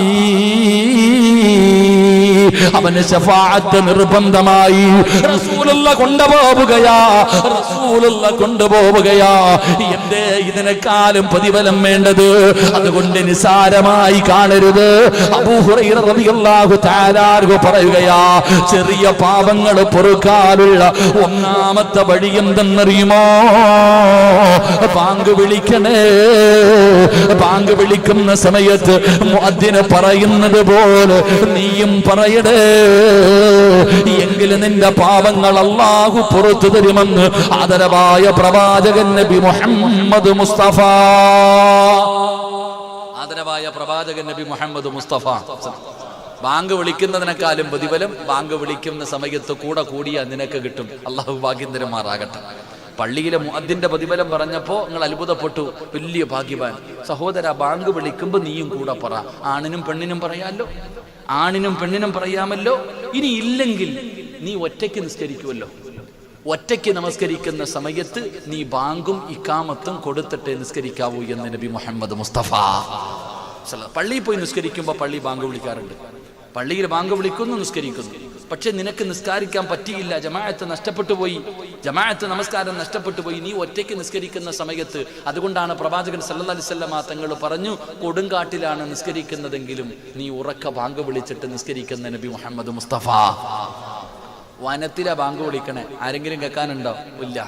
Speaker 1: അവന് ശഫാഅത്ത് നിർബന്ധമായി. റസൂലുള്ളാഹി കൊണ്ടുപോവുകയാ, റസൂലുള്ളാഹി കൊണ്ടുപോവുകയാ. എന്തേ ഇതിനെക്കാളും പ്രതിഫലം വേണ്ടത്? അതുകൊണ്ട് നിസാരമായി കാണരുത്. അബൂ ഹുറൈറ റളിയല്ലാഹു തആല അൻഹു പറയുകയാ, ചെറിയ പാപങ്ങൾ പൊറുക്കാനുള്ള ഒന്നാമത്തെ വഴി എന്തെന്നറിയുമോ? ബാങ്ക് വിളിക്കണേ. ബാങ്ക് വിളിക്കുന്ന സമയത്ത് മുഅദ്ദിന് പറയുന്നത് പോലെ നീയും പറയടേ, എങ്കിലും നിന്റെ പാപങ്ങൾ അല്ലാഹു പുറത്തു തരുമെന്ന് ആദരവായ പ്രവാചകൻ നബി മുഹമ്മദ് മുസ്തഫ. ആദരവായ പ്രവാചകൻ നബി മുഹമ്മദ് മുസ്തഫ. ബാങ്ക് വിളിക്കുന്നതിനേക്കാളും പ്രതിഫലം ബാങ്ക് വിളിക്കുന്ന സമയത്ത് കൂടെ കൂടിയാ നിനക്ക് കിട്ടും. അല്ലാഹു ഭാഗ്യം തരുമാറാകട്ടെ. പള്ളിയിലെ മുഅദ്ദിന്റെ പ്രതിഫലം പറഞ്ഞപ്പോ നിങ്ങൾ അത്ഭുതപ്പെട്ടു, വലിയ ഭാഗ്യവാൻ. സഹോദര, ബാങ്ക് വിളിക്കുമ്പോ നീയും കൂടെ പറ. ആണിനും പെണ്ണിനും പറയാമല്ലോ, ആണിനും പെണ്ണിനും പറയാമല്ലോ. ഇനി ഇല്ലെങ്കിൽ നീ ഒറ്റയ്ക്ക് നിസ്കരിക്കുമല്ലോ. ഒറ്റയ്ക്ക് നമസ്കരിക്കുന്ന സമയത്ത് നീ ബാങ്കും ഇഖാമത്തും കൊടുത്തിട്ടേ നിസ്കരിക്കാവൂ എന്ന് നബി മുഹമ്മദ് മുസ്തഫ. പള്ളിയിൽ പോയി നിസ്കരിക്കുമ്പോൾ പള്ളി ബാങ്ക് വിളിക്കാറുണ്ട്. പള്ളിയിൽ ബാങ്ക് വിളിക്കുന്നു, നിസ്കരിക്കുന്നു. പക്ഷെ നിനക്ക് നിസ്കരിക്കാൻ പറ്റിയില്ല, ജമാഅത്ത് നഷ്ടപ്പെട്ടു പോയി, ജമാഅത്ത് നമസ്കാരം നഷ്ടപ്പെട്ടു പോയി, നീ ഒറ്റയ്ക്ക് നിസ്കരിക്കുന്ന സമയത്ത്. അതുകൊണ്ടാണ് പ്രവാചകൻ സല്ലല്ലാഹു അലൈഹി വസല്ലം തങ്ങൾ പറഞ്ഞു, കൊടുങ്കാട്ടിലാണ് നിസ്കരിക്കുന്നതെങ്കിലും നീ ഉറക്ക ബാങ്ക് വിളിച്ചിട്ട് നിസ്കരിക്കുന്ന നബി മുഹമ്മദ് മുസ്തഫ. വനത്തിലെ ബാങ്ക് വിളിക്കണേ, ആരെങ്കിലും കേൾക്കാനുണ്ടോ? ഇല്ല.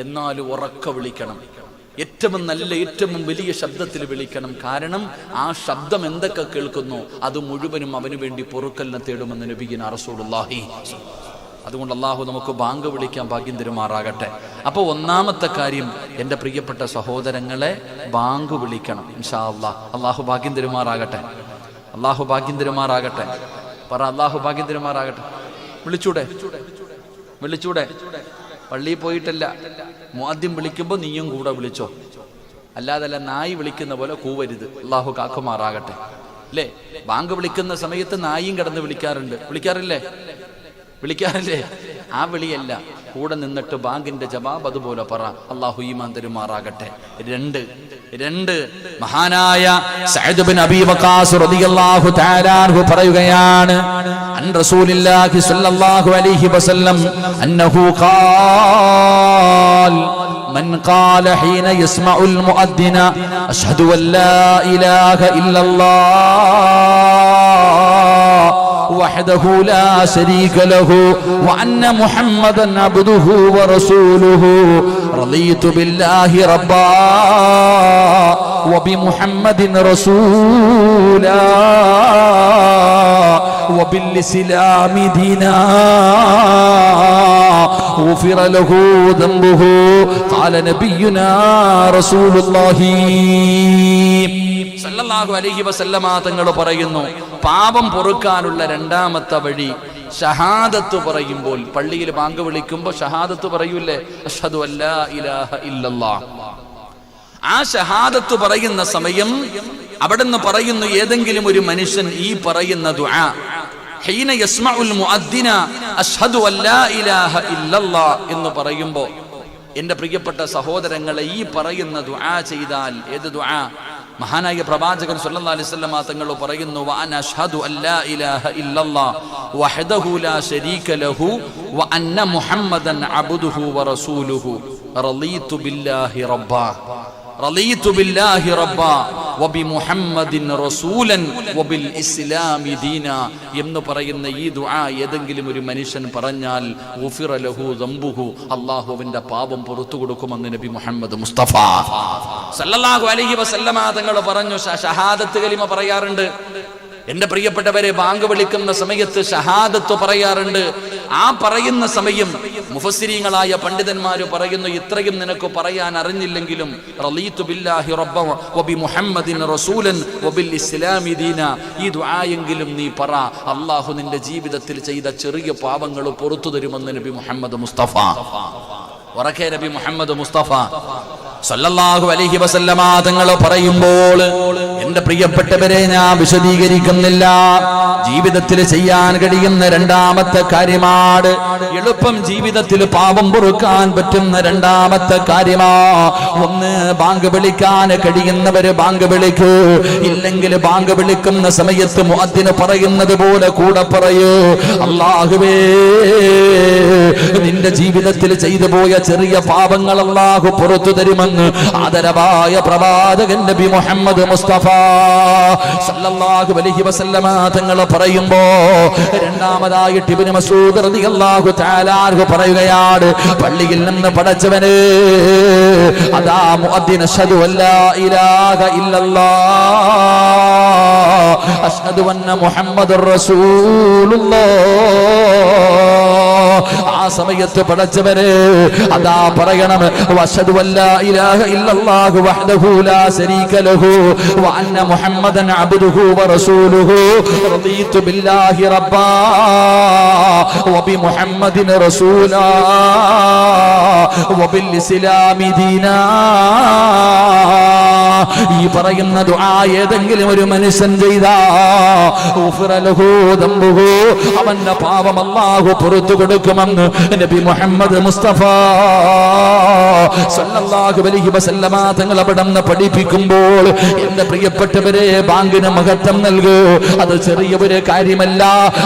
Speaker 1: എന്നാലും ഉറക്ക വിളിക്കണം. ഏറ്റവും നല്ല ഏറ്റവും വലിയ ശബ്ദത്തിൽ വിളിക്കണം. കാരണം ആ ശബ്ദം എന്തൊക്കെ കേൾക്കുന്നു അത് മുഴുവനും അവന് വേണ്ടി പൊറുക്കലിനെ തേടുമെന്ന് നബിയിന റസൂലുള്ളാഹി. അതുകൊണ്ട് അള്ളാഹു നമുക്ക് ബാങ്ക് വിളിക്കാൻ ഭാഗ്യം തരുമാറാകട്ടെ. അപ്പോൾ ഒന്നാമത്തെ കാര്യം, എൻ്റെ പ്രിയപ്പെട്ട സഹോദരങ്ങളെ, ബാങ്ക് വിളിക്കണം. ഇൻഷാ അല്ലാഹ് അള്ളാഹു ഭാഗ്യം തരുമാറാകട്ടെ. അള്ളാഹു ഭാഗ്യം തരുമാറാകട്ടെ. പറ, അള്ളാഹു ഭാഗ്യം തരുമാറാകട്ടെ. വിളിച്ചൂടെ? വിളിച്ചൂടെ? പള്ളിയിൽ പോയിട്ടല്ല, മുഅദ്ദിൻ വിളിക്കുമ്പോൾ നീയും കൂടെ വിളിച്ചോ. അല്ലാതല്ല നായി വിളിക്കുന്ന പോലെ കൂവരുത്. അള്ളാഹു കാക്കുമാറാകട്ടെ. അല്ലേ? ബാങ്ക് വിളിക്കുന്ന സമയത്ത് നായിയും കിടന്ന് വിളിക്കാറുണ്ട്. വിളിക്കാറില്ലേ? ആ വിളിയല്ല, കൂടെ നിന്നിട്ട് ബാങ്കിന്റെ ജവാബ് അതുപോലെ പറ. അള്ളാഹു ഈമാൻ തരുമാറാകട്ടെ. രണ്ട് മഹാനായ സഅദ് ബിൻ അബീ വഖാസ് റളിയല്ലാഹു തആല അൻഹു പറയുകയാണ്, അൻ റസൂലില്ലാഹി സ്വല്ലല്ലാഹു അലൈഹി വസല്ലം അന്നഹു ഖാൽ من قال حين يسمع المؤذن أشهد أن لا إله إلا الله وحده لا شريك له وأن محمدا عبده ورسوله رضيت بالله ربا وبمحمد رسولا وبالإسلام دينا غفر له ذنبه قال نبينا رسول الله സല്ലല്ലാഹു അലൈഹി വസല്ലമ തങ്ങൾ പറയുന്നു, പാപം പൊറുക്കാനുള്ള രണ്ടാമത്തെ വഴി ഷഹാദത്ത് പറയുമ്പോൾ, പള്ളിയിൽ ബാങ്ക് വിളിക്കുമ്പോൾ ഷഹാദത്ത് പറയൂലേ, അഷ്ഹദു അല്ലാ ഇലാഹ ഇല്ലല്ലാഹ്. ആ ഷഹാദത്ത് പറയുന്ന സമയം അവിടുന്ന് പറയുന്നു, ഏതെങ്കിലും ഒരു മനുഷ്യൻ ഈ പറയുന്ന ദുആ ഹീന യസ്മഉൽ മുഅദ്ദിന അഷ്ഹദു അല്ലാ ഇലാഹ ഇല്ലല്ലാഹ് എന്ന് പറയുമ്പോൾ, എൻ്റെ പ്രിയപ്പെട്ട സഹോദരങ്ങളെ, ഈ പറയുന്ന ദുആ ചെയ്താൽ, ഏത് ദുആ? മഹാനായ പ്രവാചകൻ സല്ലല്ലാഹു അലൈഹി വസല്ലം തങ്ങൾ പറയുന്നു, വഅന അഷ്ഹദു അല്ലാ ഇലാഹ ഇല്ലല്ലാഹ് വഹ്ദഹു ലാ ശരീക ലഹു വഅന്ന മുഹമ്മദൻ അബ്ദുഹു വറസൂലുഹു റളീതു ബില്ലാഹി റബ്ബാ റളീതു ബില്ലാഹി റബ്ബാ വബിമുഹമ്മദിൻ റസൂലൻ വബിൽ ഇസ്ലാമി ദീനാ എന്ന് പറയുന്ന ഈ ദുആ ഏതെങ്കിലും ഒരു മനുഷ്യൻ പറഞ്ഞാൽ ഗുഫിറ ലഹു ദംബുഹു, അല്ലാഹുവിന്റെ പാപം പുറത്തു കൊടുക്കുമെന്ന് നബി മുഹമ്മദ് മുസ്തഫ സല്ലല്ലാഹു അലൈഹി വസല്ലമ തങ്ങൾ പറഞ്ഞു. ഷഹാദത്ത് കലിമ പറയാറുണ്ട്. എന്റെ പ്രിയപ്പെട്ടവരെ, ബാങ്ക് വിളിക്കുന്ന സമയത്ത് ഷഹാദത്ത് പറയാറുണ്ട്. ആ പറയുന്ന സമയം മുഫസ്സിരീങ്ങളായ പണ്ഡിതന്മാര് പറയുന്നു, ഇത്രയും നിനക്ക് പറയാൻ അറിഞ്ഞില്ലെങ്കിലും റളീതു ബില്ലാഹി റബ്ബൻ വബി മുഹമ്മദിൻ റസൂലൻ വബിൽ ഇസ്ലാമി ദീന, ഈ ദുആയെങ്കിലും നീ പറ. അല്ലാഹു നിന്റെ ജീവിതത്തിൽ ചെയ്ത ചെറിയ പാപങ്ങൾ പുറത്തു തരുമെന്ന് നബി മുഹമ്മദ് മുസ്തഫ. ഉറക്കെ നബി മുഹമ്മദ് മുസ്തഫ സല്ലല്ലാഹു അലൈഹി വസല്ലമ തങ്ങൾ പറയുമ്പോൾ, എന്റെ പ്രിയപ്പെട്ടവരെ, ഞാൻ വിശദീകരിക്കുന്നില്ല. ജീവിതത്തിൽ ചെയ്യാൻ കഴിയുന്ന രണ്ടാമത്തെ കാര്യമാണ്, എളുപ്പം ജീവിതത്തിൽ പാപം പൊറുക്കാൻ പറ്റുന്ന രണ്ടാമത്തെ കാര്യമാ. ഒന്ന്, ബാങ്ക് വിളിക്കാൻ കഴിയുന്നവര് ബാങ്ക് വിളിക്കൂ. ഇല്ലെങ്കിൽ ബാങ്ക് വിളിക്കുന്ന സമയത്ത് മുഅദ്ദിന് പറയുന്നത് പോലെ കൂടെ പറയൂ, അല്ലാഹുവേ, നിന്റെ ജീവിതത്തിൽ ചെയ്തു പോയ ചെറിയ പാപങ്ങൾ അല്ലാഹു പുറത്തു തരുമെന്ന് ആദരവായ പ്രവാചകൻ നബി മുഹമ്മദ് മുസ്തഫ സല്ലല്ലാഹു അലൈഹി വസല്ലമ തങ്ങൾ പറയുമ്പോ, രണ്ടാമതായിട്ട് ഇബ്നു മസ്ഊദ് റളിയല്ലാഹു തആല അൻഹു പറയുകയാണ്, പള്ളിയിൽ നിന്ന് പടച്ചവനെ, അതാ മുഅദ്ദിൻ അഷ്ഹദു അല്ലാ ഇലാഹ ഇല്ലല്ലാഹ് അഷ്ഹദു അന്ന മുഹമ്മദുർ റസൂലുള്ളാഹ്. ആ സമയത്ത് പടച്ചവനെ അതാ പറയണം, അഷ്ഹദു അല്ലാ ഇലാഹ ഇല്ലല്ലാഹു വഹ്ദഹു ലാ ശരീക ലഹു വഅന്ന മുഹമ്മദൻ അബ്ദുഹു വറസൂലുഹു റളീതു ബില്ലാഹി റബ്ബാ വബിമുഹമ്മദിൻ റസൂലാ വബിൽ ഇസ്ലാമി ദീനാ. ഈ പറയുന്ന ദുആ ഏതെങ്കിലും ഒരു മനുഷ്യൻ ചെയ്താ അവന്റെ പാപം അല്ലാഹു പുറത്തു കൊടുക്കുമെന്ന് നബി മുഹമ്മദ് മുസ്തഫ സല്ലല്ലാഹു അലൈഹി വസല്ലമ തങ്ങൾ അവിടുന്ന് പഠിപ്പിക്കുമ്പോൾ, എന്റെ പ്രിയപ്പെട്ടവരെ, ബാങ്കിന് മഹത്വം നൽകൂ. അത് ചെറിയ ഒരു കാര്യമല്ല.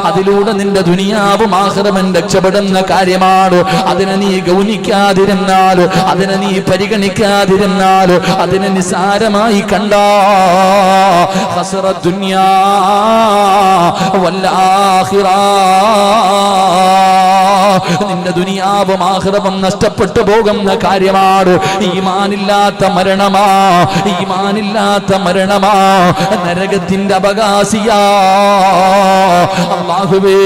Speaker 1: അതിലൂടെ നിന്റെ ദുനിയാവും ആഖിറവും രക്ഷപ്പെടുന്ന കാര്യമാണ്. അതിനെ നീ ഗൗനിക്കാതിരുന്നാൽ, അതിനെ നീ പരിഗണിക്കാതിരുന്നാൽ, അതിനെ നിസാരമായി കണ്ടാ ഖസറ ദുനിയാ വൽ ആഖിറ. നിന്റെ ദുനിയാവും ആഖിറവും നഷ്ടപ്പെട്ടു പോകുന്ന കാര്യമാണ്. ഈമാനില്ലാത്ത മരണമാ, ഈമാനില്ലാത്ത മരണമാ, നരകത്തിന്റെ അവകാശിയാ. അല്ലാഹുവേ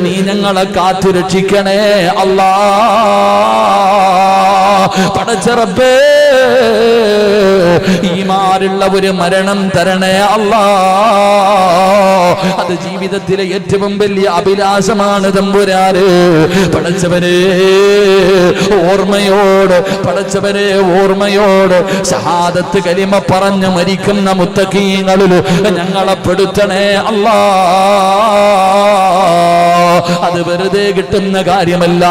Speaker 1: നീ ഞങ്ങളെ കാത്തു രക്ഷിക്കണേ അല്ലാ. പടച്ച റബ്ബേ ഈമാനുള്ള ഒരു മരണം തരണേ അല്ലാ. അത് ജീവിതത്തിലെ ഏറ്റവും വലിയ അഭിലാഷമാണ് തമ്പുരാന്. പടച്ചവനെ ഓർമ്മയോട്, പടച്ചവനെ ഓർമ്മയോട് ഷഹാദത്ത് കലിമ പറഞ്ഞു മരിക്കുന്ന മുത്തഖീങ്ങളിൽ ഞങ്ങളെ പെടുത്തണേ അല്ലാ. അത് വെറുതെ കിട്ടുന്ന കാര്യമല്ല,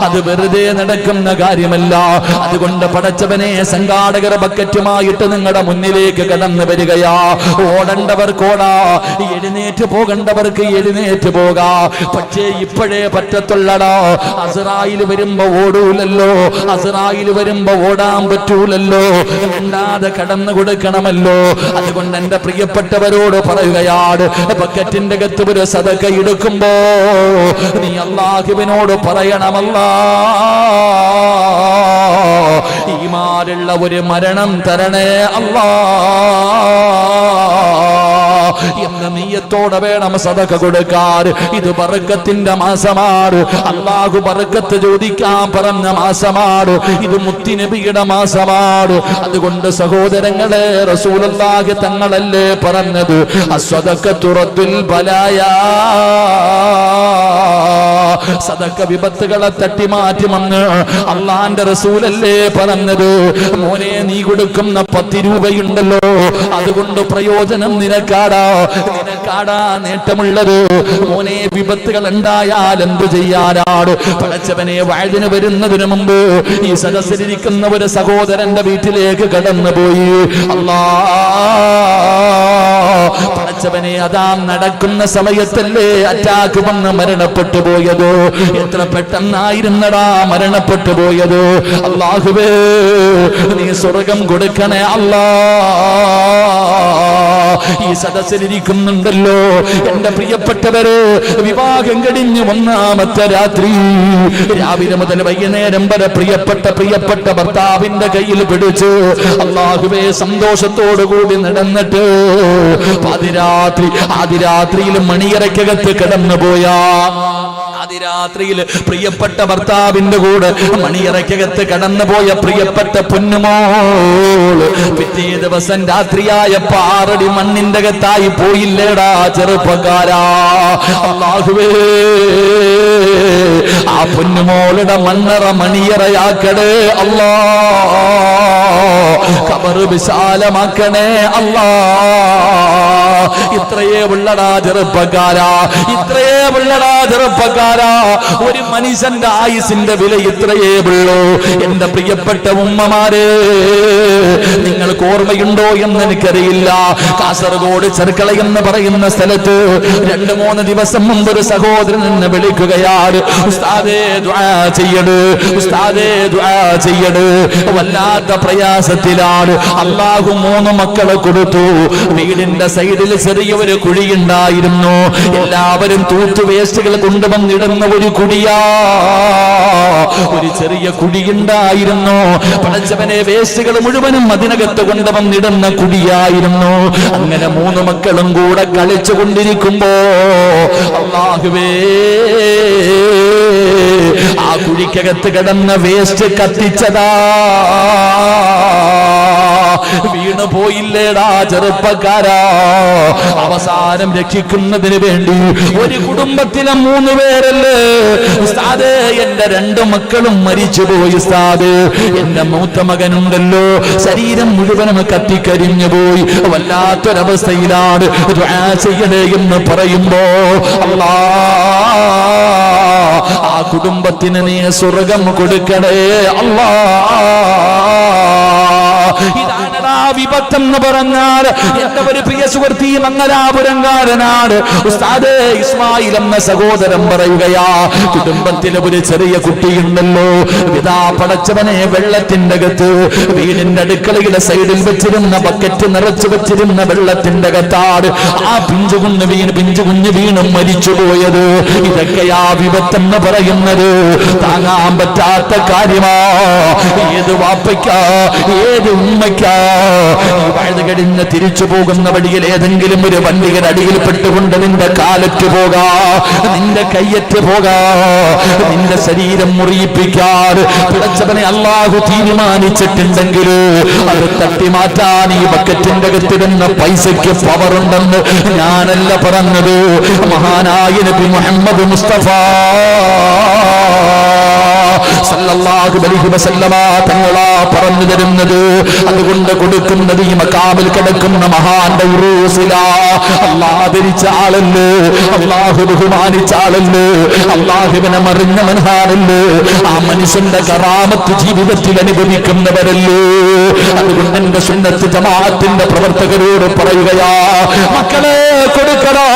Speaker 1: അത് വെറുതെ നടക്കുന്ന കാര്യമല്ല. അതുകൊണ്ട് പടച്ചവനെ സംഘാടകർ ബക്കറ്റുമായിട്ട് നിങ്ങളുടെ മുന്നിലേക്ക് കടന്നു വരികയാ. ഓടേണ്ടവർക്കോടാ, എഴുന്നേറ്റ് പോകേണ്ടവർക്ക് എഴുന്നേറ്റ് പോകാ. പക്ഷേ ഇപ്പോഴേ പറ്റത്തുള്ളടാ. അസ്റായിൽ വരുമ്പോ ഓടൂലല്ലോ, അസ്റായിൽ വരുമ്പോ ഓടാൻ പറ്റൂലല്ലോ, മിണ്ടാതെ കടന്നു കൊടുക്കണമല്ലോ. അതുകൊണ്ട് എന്റെ പ്രിയപ്പെട്ടവരോട് പറയുകയാണ്, ബക്കറ്റിന്റെ അകത്ത് ഒരു സദഖ എടുക്കുമ്പോ നീ അല്ലാഹുവിനോട് പറയണമല്ലാ, ഈമാനുള്ള ഒരു മരണം തരണേ അല്ലാ എന്ന നീയത്തോടെ വേണം സദഖ കൊടുക്കാൻ. ഇത് ബർക്കത്തിന്റെ മാസമാണ്. അല്ലാഹു ബർക്കത്ത് ചോദിക്കാൻ പറഞ്ഞ മാസമാണ്. ഇത് മുത്തുനബിയുടെ മാസമാണ്. അതുകൊണ്ട് സഹോദരങ്ങളെ, റസൂലുള്ളാഹി തങ്ങളല്ലേ പറഞ്ഞത്, അസ്സദഖത്തു റദ്ദുൽ ബലായാ, സദഖ വിപത്തുകളെ തട്ടിമാറ്റുമെന്ന് അള്ളാന്റെ റസൂലല്ലേ പറഞ്ഞത്. മോനെ, നീ കൊടുക്കുന്ന 10 രൂപയുണ്ടല്ലോ, അതുകൊണ്ട് പ്രയോജനം നിനക്കാടാ, നിനക്കാടാ നേട്ടമുള്ളത്. മോനെ, വിപത്തുകൾ ഉണ്ടായാൽ എന്തു ചെയ്യാനാണ്? പടച്ചവനെ, വയലിന് വരുന്നതിന് മുമ്പ് ഈ സദസ്സിലിരിക്കുന്ന ഒരു സഹോദരന്റെ വീട്ടിലേക്ക് കടന്നുപോയി. അല്ലാ, പടച്ചവനെ, അതാ നടക്കുന്ന സമയത്തല്ലേ അറ്റാക്ക് വന്ന് മരണപ്പെട്ടു പോയത്. എത്ര പെട്ടെന്നായിരുന്നടാ മരണപ്പെട്ടു പോയത്. അല്ലാഹുവേ നീ സ്വർഗം കൊടുക്കണേ അല്ലാ. ഈ സദസ്സിലിരിക്കുന്നുണ്ടല്ലോ എന്റെ പ്രിയപ്പെട്ടവര്, വിവാഹം കഴിഞ്ഞ് 1ാമത്തെ രാത്രി, രാവിലെ മുതൽ വൈകുന്നേരം വരെ പ്രിയപ്പെട്ട ഭർത്താവിന്റെ കയ്യിൽ പിടിച്ച് അല്ലാഹുവേ സന്തോഷത്തോടു കൂടി നടന്നിട്ട് ആദിരാത്രിയിൽ മണിയറയ്ക്കകത്ത് കിടന്നുപോയാ, ആദിരാത്രിയിൽ പ്രിയപ്പെട്ട ഭർത്താവിന്റെ കൂടെ മണിയറയ്ക്കകത്ത് കടന്നുപോയ പ്രിയപ്പെട്ട പൊന്നുമോൾ പിറ്റേ ദിവസം രാത്രിയായപ്പോ 6 അടി മണ്ണിന്റെ അകത്തായി പോയില്ലേടാ ചെറുപ്പക്കാരാ. അല്ലാഹുവേ ആ പൊന്നുമോളുടെ മണ്ണറ മണിയറയാക്കണേ അല്ലാ, ഖബർ വിശാലമാക്കണേ അല്ലാ. ഇത്രയേ ഉള്ളടാ ചെറുപ്പക്കാരാ, ഇത്രയേ ഉള്ളടാ ചെറുപ്പക്കാരാ. ഒരു മനുഷ്യന്റെ ആയുസിന്റെ വില ഇത്രയേ ഉള്ളൂ. എന്റെ പ്രിയപ്പെട്ട ഉമ്മമാരെ, നിങ്ങൾക്ക് ഓർമ്മയുണ്ടോ എന്ന് എനിക്കറിയില്ല, കാസർഗോഡ് ചെർക്കള എന്ന് പറയുന്ന സ്ഥലത്ത് 2-3 ദിവസം മുമ്പ് ഒരു സഹോദരൻ എന്നെ വിളിക്കുകയാണ്. ഉസ്താദേ ദുആ ചെയ്യട്, ഉസ്താദേ ദുആ ചെയ്യട്. വല്ലാത്ത പ്രയാസത്തിലാണ്. അല്ലാഹു 3 മക്കളെ കൊടുത്തു. വീടിന്റെ സൈഡിൽ ചെറിയൊരു കുഴിയുണ്ടായിരുന്നു. എല്ലാവരും തൂത്തു വേസ്റ്റുകൾ കൊണ്ടുവന്നിടുന്ന ഒരു കുഴിയാ, ഒരു ചെറിയ കുഴിയുണ്ടായിരുന്നു. പടച്ചവനെ, വേസ്റ്റുകൾ മുഴുവനും അതിനകത്ത് കൊണ്ടുവന്നിടുന്ന കുഴിയായിരുന്നു. അങ്ങനെ 3 മക്കളും കൂടെ കളിച്ചു കൊണ്ടിരിക്കുമ്പോ അല്ലാഹുവേ ആ കുഴിക്കകത്ത് കിടന്ന വേസ്റ്റ് കത്തിച്ചതാ. വീണു പോയില്ലേടാ ചെറുപ്പക്കാരാ. അവസാനം രക്ഷിക്കുന്നതിന് വേണ്ടി ഒരു കുടുംബത്തിലെ 3 പേരല്ലേ ഉസ്താദേ, എന്റെ 2 മക്കളും മരിച്ചുപോയി ഉസ്താദേ. എന്റെ മൂത്ത മകനുണ്ടല്ലോ, ശരീരം മുഴുവനും കത്തിക്കരിഞ്ഞു പോയി, വല്ലാത്തൊരവസ്ഥയിലാണ്. ദുആ ചെയ്യണേ എന്ന് പറയുമ്പോ അല്ലാ, ആ കുടുംബത്തിന് നീ സ്വർഗം കൊടുക്കണേ അല്ലാ. ഇതാണടാ വിപത്തെന്ന് പറഞ്ഞാൽ എന്റെ ഒരു പ്രിയ സുഹൃത്തി മംഗലാപുരംകാരനാണ് ഉസ്താദേ ഇസ്മായിൽ എന്ന സഹോദരൻ പറയുകയാ, കുടുംബത്തിലെ ഒരു ചെറിയ കുട്ടിയുണ്ടല്ലോ, പിതാ പടച്ചവനെ വെള്ളത്തിന്റെ അകത്ത് വീടിന്റെ അടുക്കളയുടെ സൈഡിൽ വെച്ചിരുന്ന ബക്കറ്റ് നിറച്ചു വെച്ചിരുന്ന വെള്ളത്തിന്റെ അകത്താണ് ആ പിഞ്ചു കുഞ്ഞ് വീണും മരിച്ചുപോയത്. ഇതൊക്കെയാ വിപത്തെന്ന് പറയുന്നത്. താങ്ങാൻ പറ്റാത്ത കാര്യമാ. ഏത് വാപ്പയ്ക്കാ, ഏത് ഉമ്മയ്ക്കാ ഈ വഴുത് കഴിഞ്ഞ് തിരിച്ചു പോകുന്ന വഴിയിൽ ഏതെങ്കിലും ഒരു വണ്ടിയുടെ അടിയിൽ പെട്ടുകൊണ്ട് നിന്റെ കാലറ്റ് പോകാ, നിന്റെ കയ്യറ്റ് പോകാ, നിന്റെ ശരീരം മുറിയിപ്പിക്കാറ് പിടച്ചവനെ അല്ലാഹു തീരുമാനിച്ചിട്ടുണ്ടെങ്കിൽ അത് തട്ടി മാറ്റാൻ ഈ ബക്കറ്റിന്റെ അകത്തിടുന്ന പൈസയ്ക്ക് പവറുണ്ടെന്ന് ഞാനല്ല പറഞ്ഞത്, മഹാനായ നബി മുഹമ്മദ് മുസ്തഫ സല്ലല്ലാഹു അലൈഹി വസല്ലമ തങ്ങളാ പറഞ്ഞു തരുന്നത്. അതുകൊണ്ട് കൊടുക്കുന്നത് ഈ മഖാമിൽ കിടക്കുന്ന മഹാന്റെ ഉറൂസിലാ. അല്ലാഹു ധരിച്ച ആളല്ലേ, അല്ലാഹു ബഹുമാനിച്ച ആളല്ലേ, അല്ലാഹുവിനെ മറിഞ്ഞ മൻഹാനല്ലേ, ആ മനുഷ്യന്റെ കറാമത്ത് ജീവിതത്തിൽ അനുഭവിക്കുന്നവരല്ലേ. അതുകൊണ്ട് എന്റെ സുന്നത്ത് ജമാഅത്തിന്റെ പ്രവർത്തകരോട് പറയുകയാ, മക്കളെ കൊടുക്കണോ,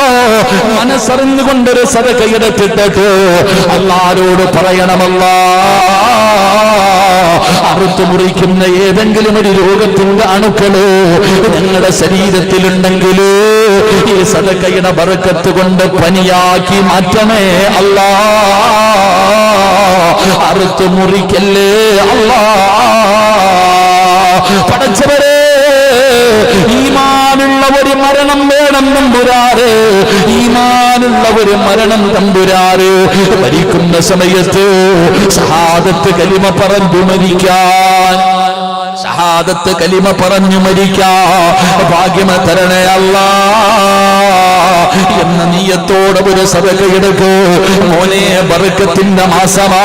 Speaker 1: മനസ്സറിഞ്ഞുകൊണ്ടൊരു സദഖയെടുത്തിട്ട് അല്ലാഹുവോട് പറയണമല്ലാ, അറുത്തു മുറിക്കുന്ന ഏതെങ്കിലും ഒരു രോഗത്തിന്റെ അണുക്കള് ഞങ്ങളുടെ ശരീരത്തിലുണ്ടെങ്കിൽ ഈ സദഖയുടെ ബറക്കത്ത് കൊണ്ട് പനിയാക്കി മാറ്റണേ അല്ലാ, അറുത്തു മുറിക്കല്ലേ അല്ലാ. പടച്ചവരെ, ഈമാനുള്ള ഒരു മരണം വേണം തമ്പുരാറ്, ഈമാനുള്ള ഒരു മരണം തമ്പുരാറ്. മരിക്കുന്ന സമയത്ത് ഷഹാദത്ത് കലിമ പറഞ്ഞു മരിക്കാൻ, ഷഹാദത്ത് കലിമ പറഞ്ഞു മരിക്കാ ഭാഗ്യമ തരണേ അല്ലാ എന്ന നീയത്തോടെ ഒരു സദഖയെടുക്ക് മോനെ. ബർക്കത്തിന്റെ മാസമാ,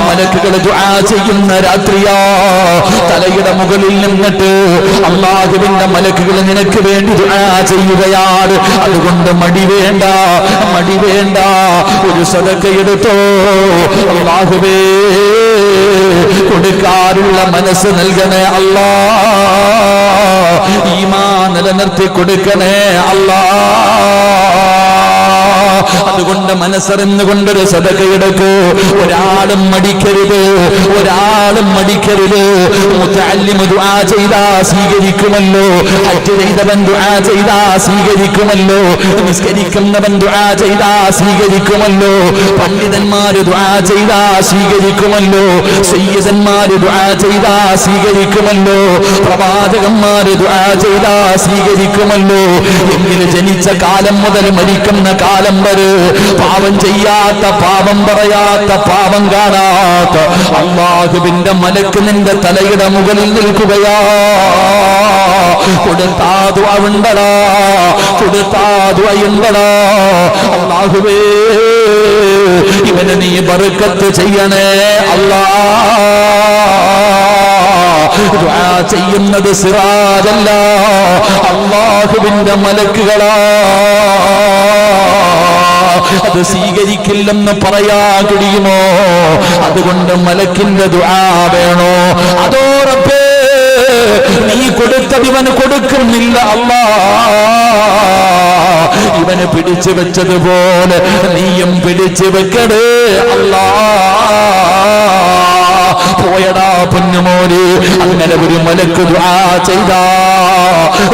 Speaker 1: മലക്കുകൾ ദുആ ചെയ്യുന്ന രാത്രിയാ. തലയുടെ മുകളിൽ നിന്നിട്ട് അല്ലാഹുവിന്റെ മലക്കുകൾ നിനക്ക് വേണ്ടി ദുആ ചെയ്യുകയാണ്. അതുകൊണ്ട് മടി വേണ്ട, മടി വേണ്ട, ഒരു സദഖയെടുത്തോ. അല്ലാഹുവേ, കൊടുക്കാനുള്ള മനസ്സ് നൽകണേ അല്ലാ, ഈമാൻ നിലനിർത്തി കൊടുക്കണേ അല്ലാ. അതുകൊണ്ട് മനസ്സറിഞ്ഞുകൊണ്ടൊരു സദഖയെടുക്കൂ. ഒരാളും മടിക്കരുത്, ഒരാളും മടിക്കരുത്. മുതഅല്ലിം ദുആ ചെയ്താ സ്വീകരിക്കുമല്ലോ, ഹജ്ജ് ചെയ്തവൻ ദുആ ചെയ്താ സ്വീകരിക്കുമല്ലോ, നിസ്കരിക്കുന്നവൻ ദുആ ചെയ്താ സ്വീകരിക്കുമല്ലോ, പണ്ഡിതന്മാര് ദുആ ചെയ്താ സ്വീകരിക്കുമല്ലോ, സയ്യിദന്മാര് ദുആ ചെയ്താ സ്വീകരിക്കുമല്ലോ, പ്രവാചകന്മാര് ദുആ ചെയ്താ സ്വീകരിക്കുമല്ലോ. എങ്കിലും ജനിച്ച കാലം മുതൽ മരിക്കുന്ന കാലം വരെ പാപം ചെയ്യാത്ത, പാപം പറയാത്ത, പാപം കാണാത്ത അല്ലാഹുവിന്റെ മലക്ക് നിന്റെ തലയുടെ മുകളിൽ നിൽക്കുകയാ. കൊടുത്താതു അവണ്ടടാ, കൊടുത്താതു അയണ്ടടാ. അല്ലാഹുവേ, ഇവനെ നീ ബർക്കത്ത് ചെയ്യണേ അല്ലാ. ദുആ ചെയ്യുന്നത് സിറാജല്ല, അല്ലാഹുവിന്റെ മലക്കുകളാ. അത് സ്വീകരിക്കില്ലെന്ന് പറയാൻ കഴിയുമോ? അതുകൊണ്ട് മലക്കിന്റെ ദുആ വേണോ? അതോ റബ്ബേ, നീ കൊടുത്തത് ഇവന് കൊടുക്കുന്നില്ല അല്ലാ, ഇവന് പിടിച്ചു വെച്ചതുപോലെ നീയും പിടിച്ചു വെക്കടേ അല്ലാ. പോയടാ പൊന്നുമോനെ, അങ്ങനെ ഒരു മലക്ക് ദുആ ചെയ്താ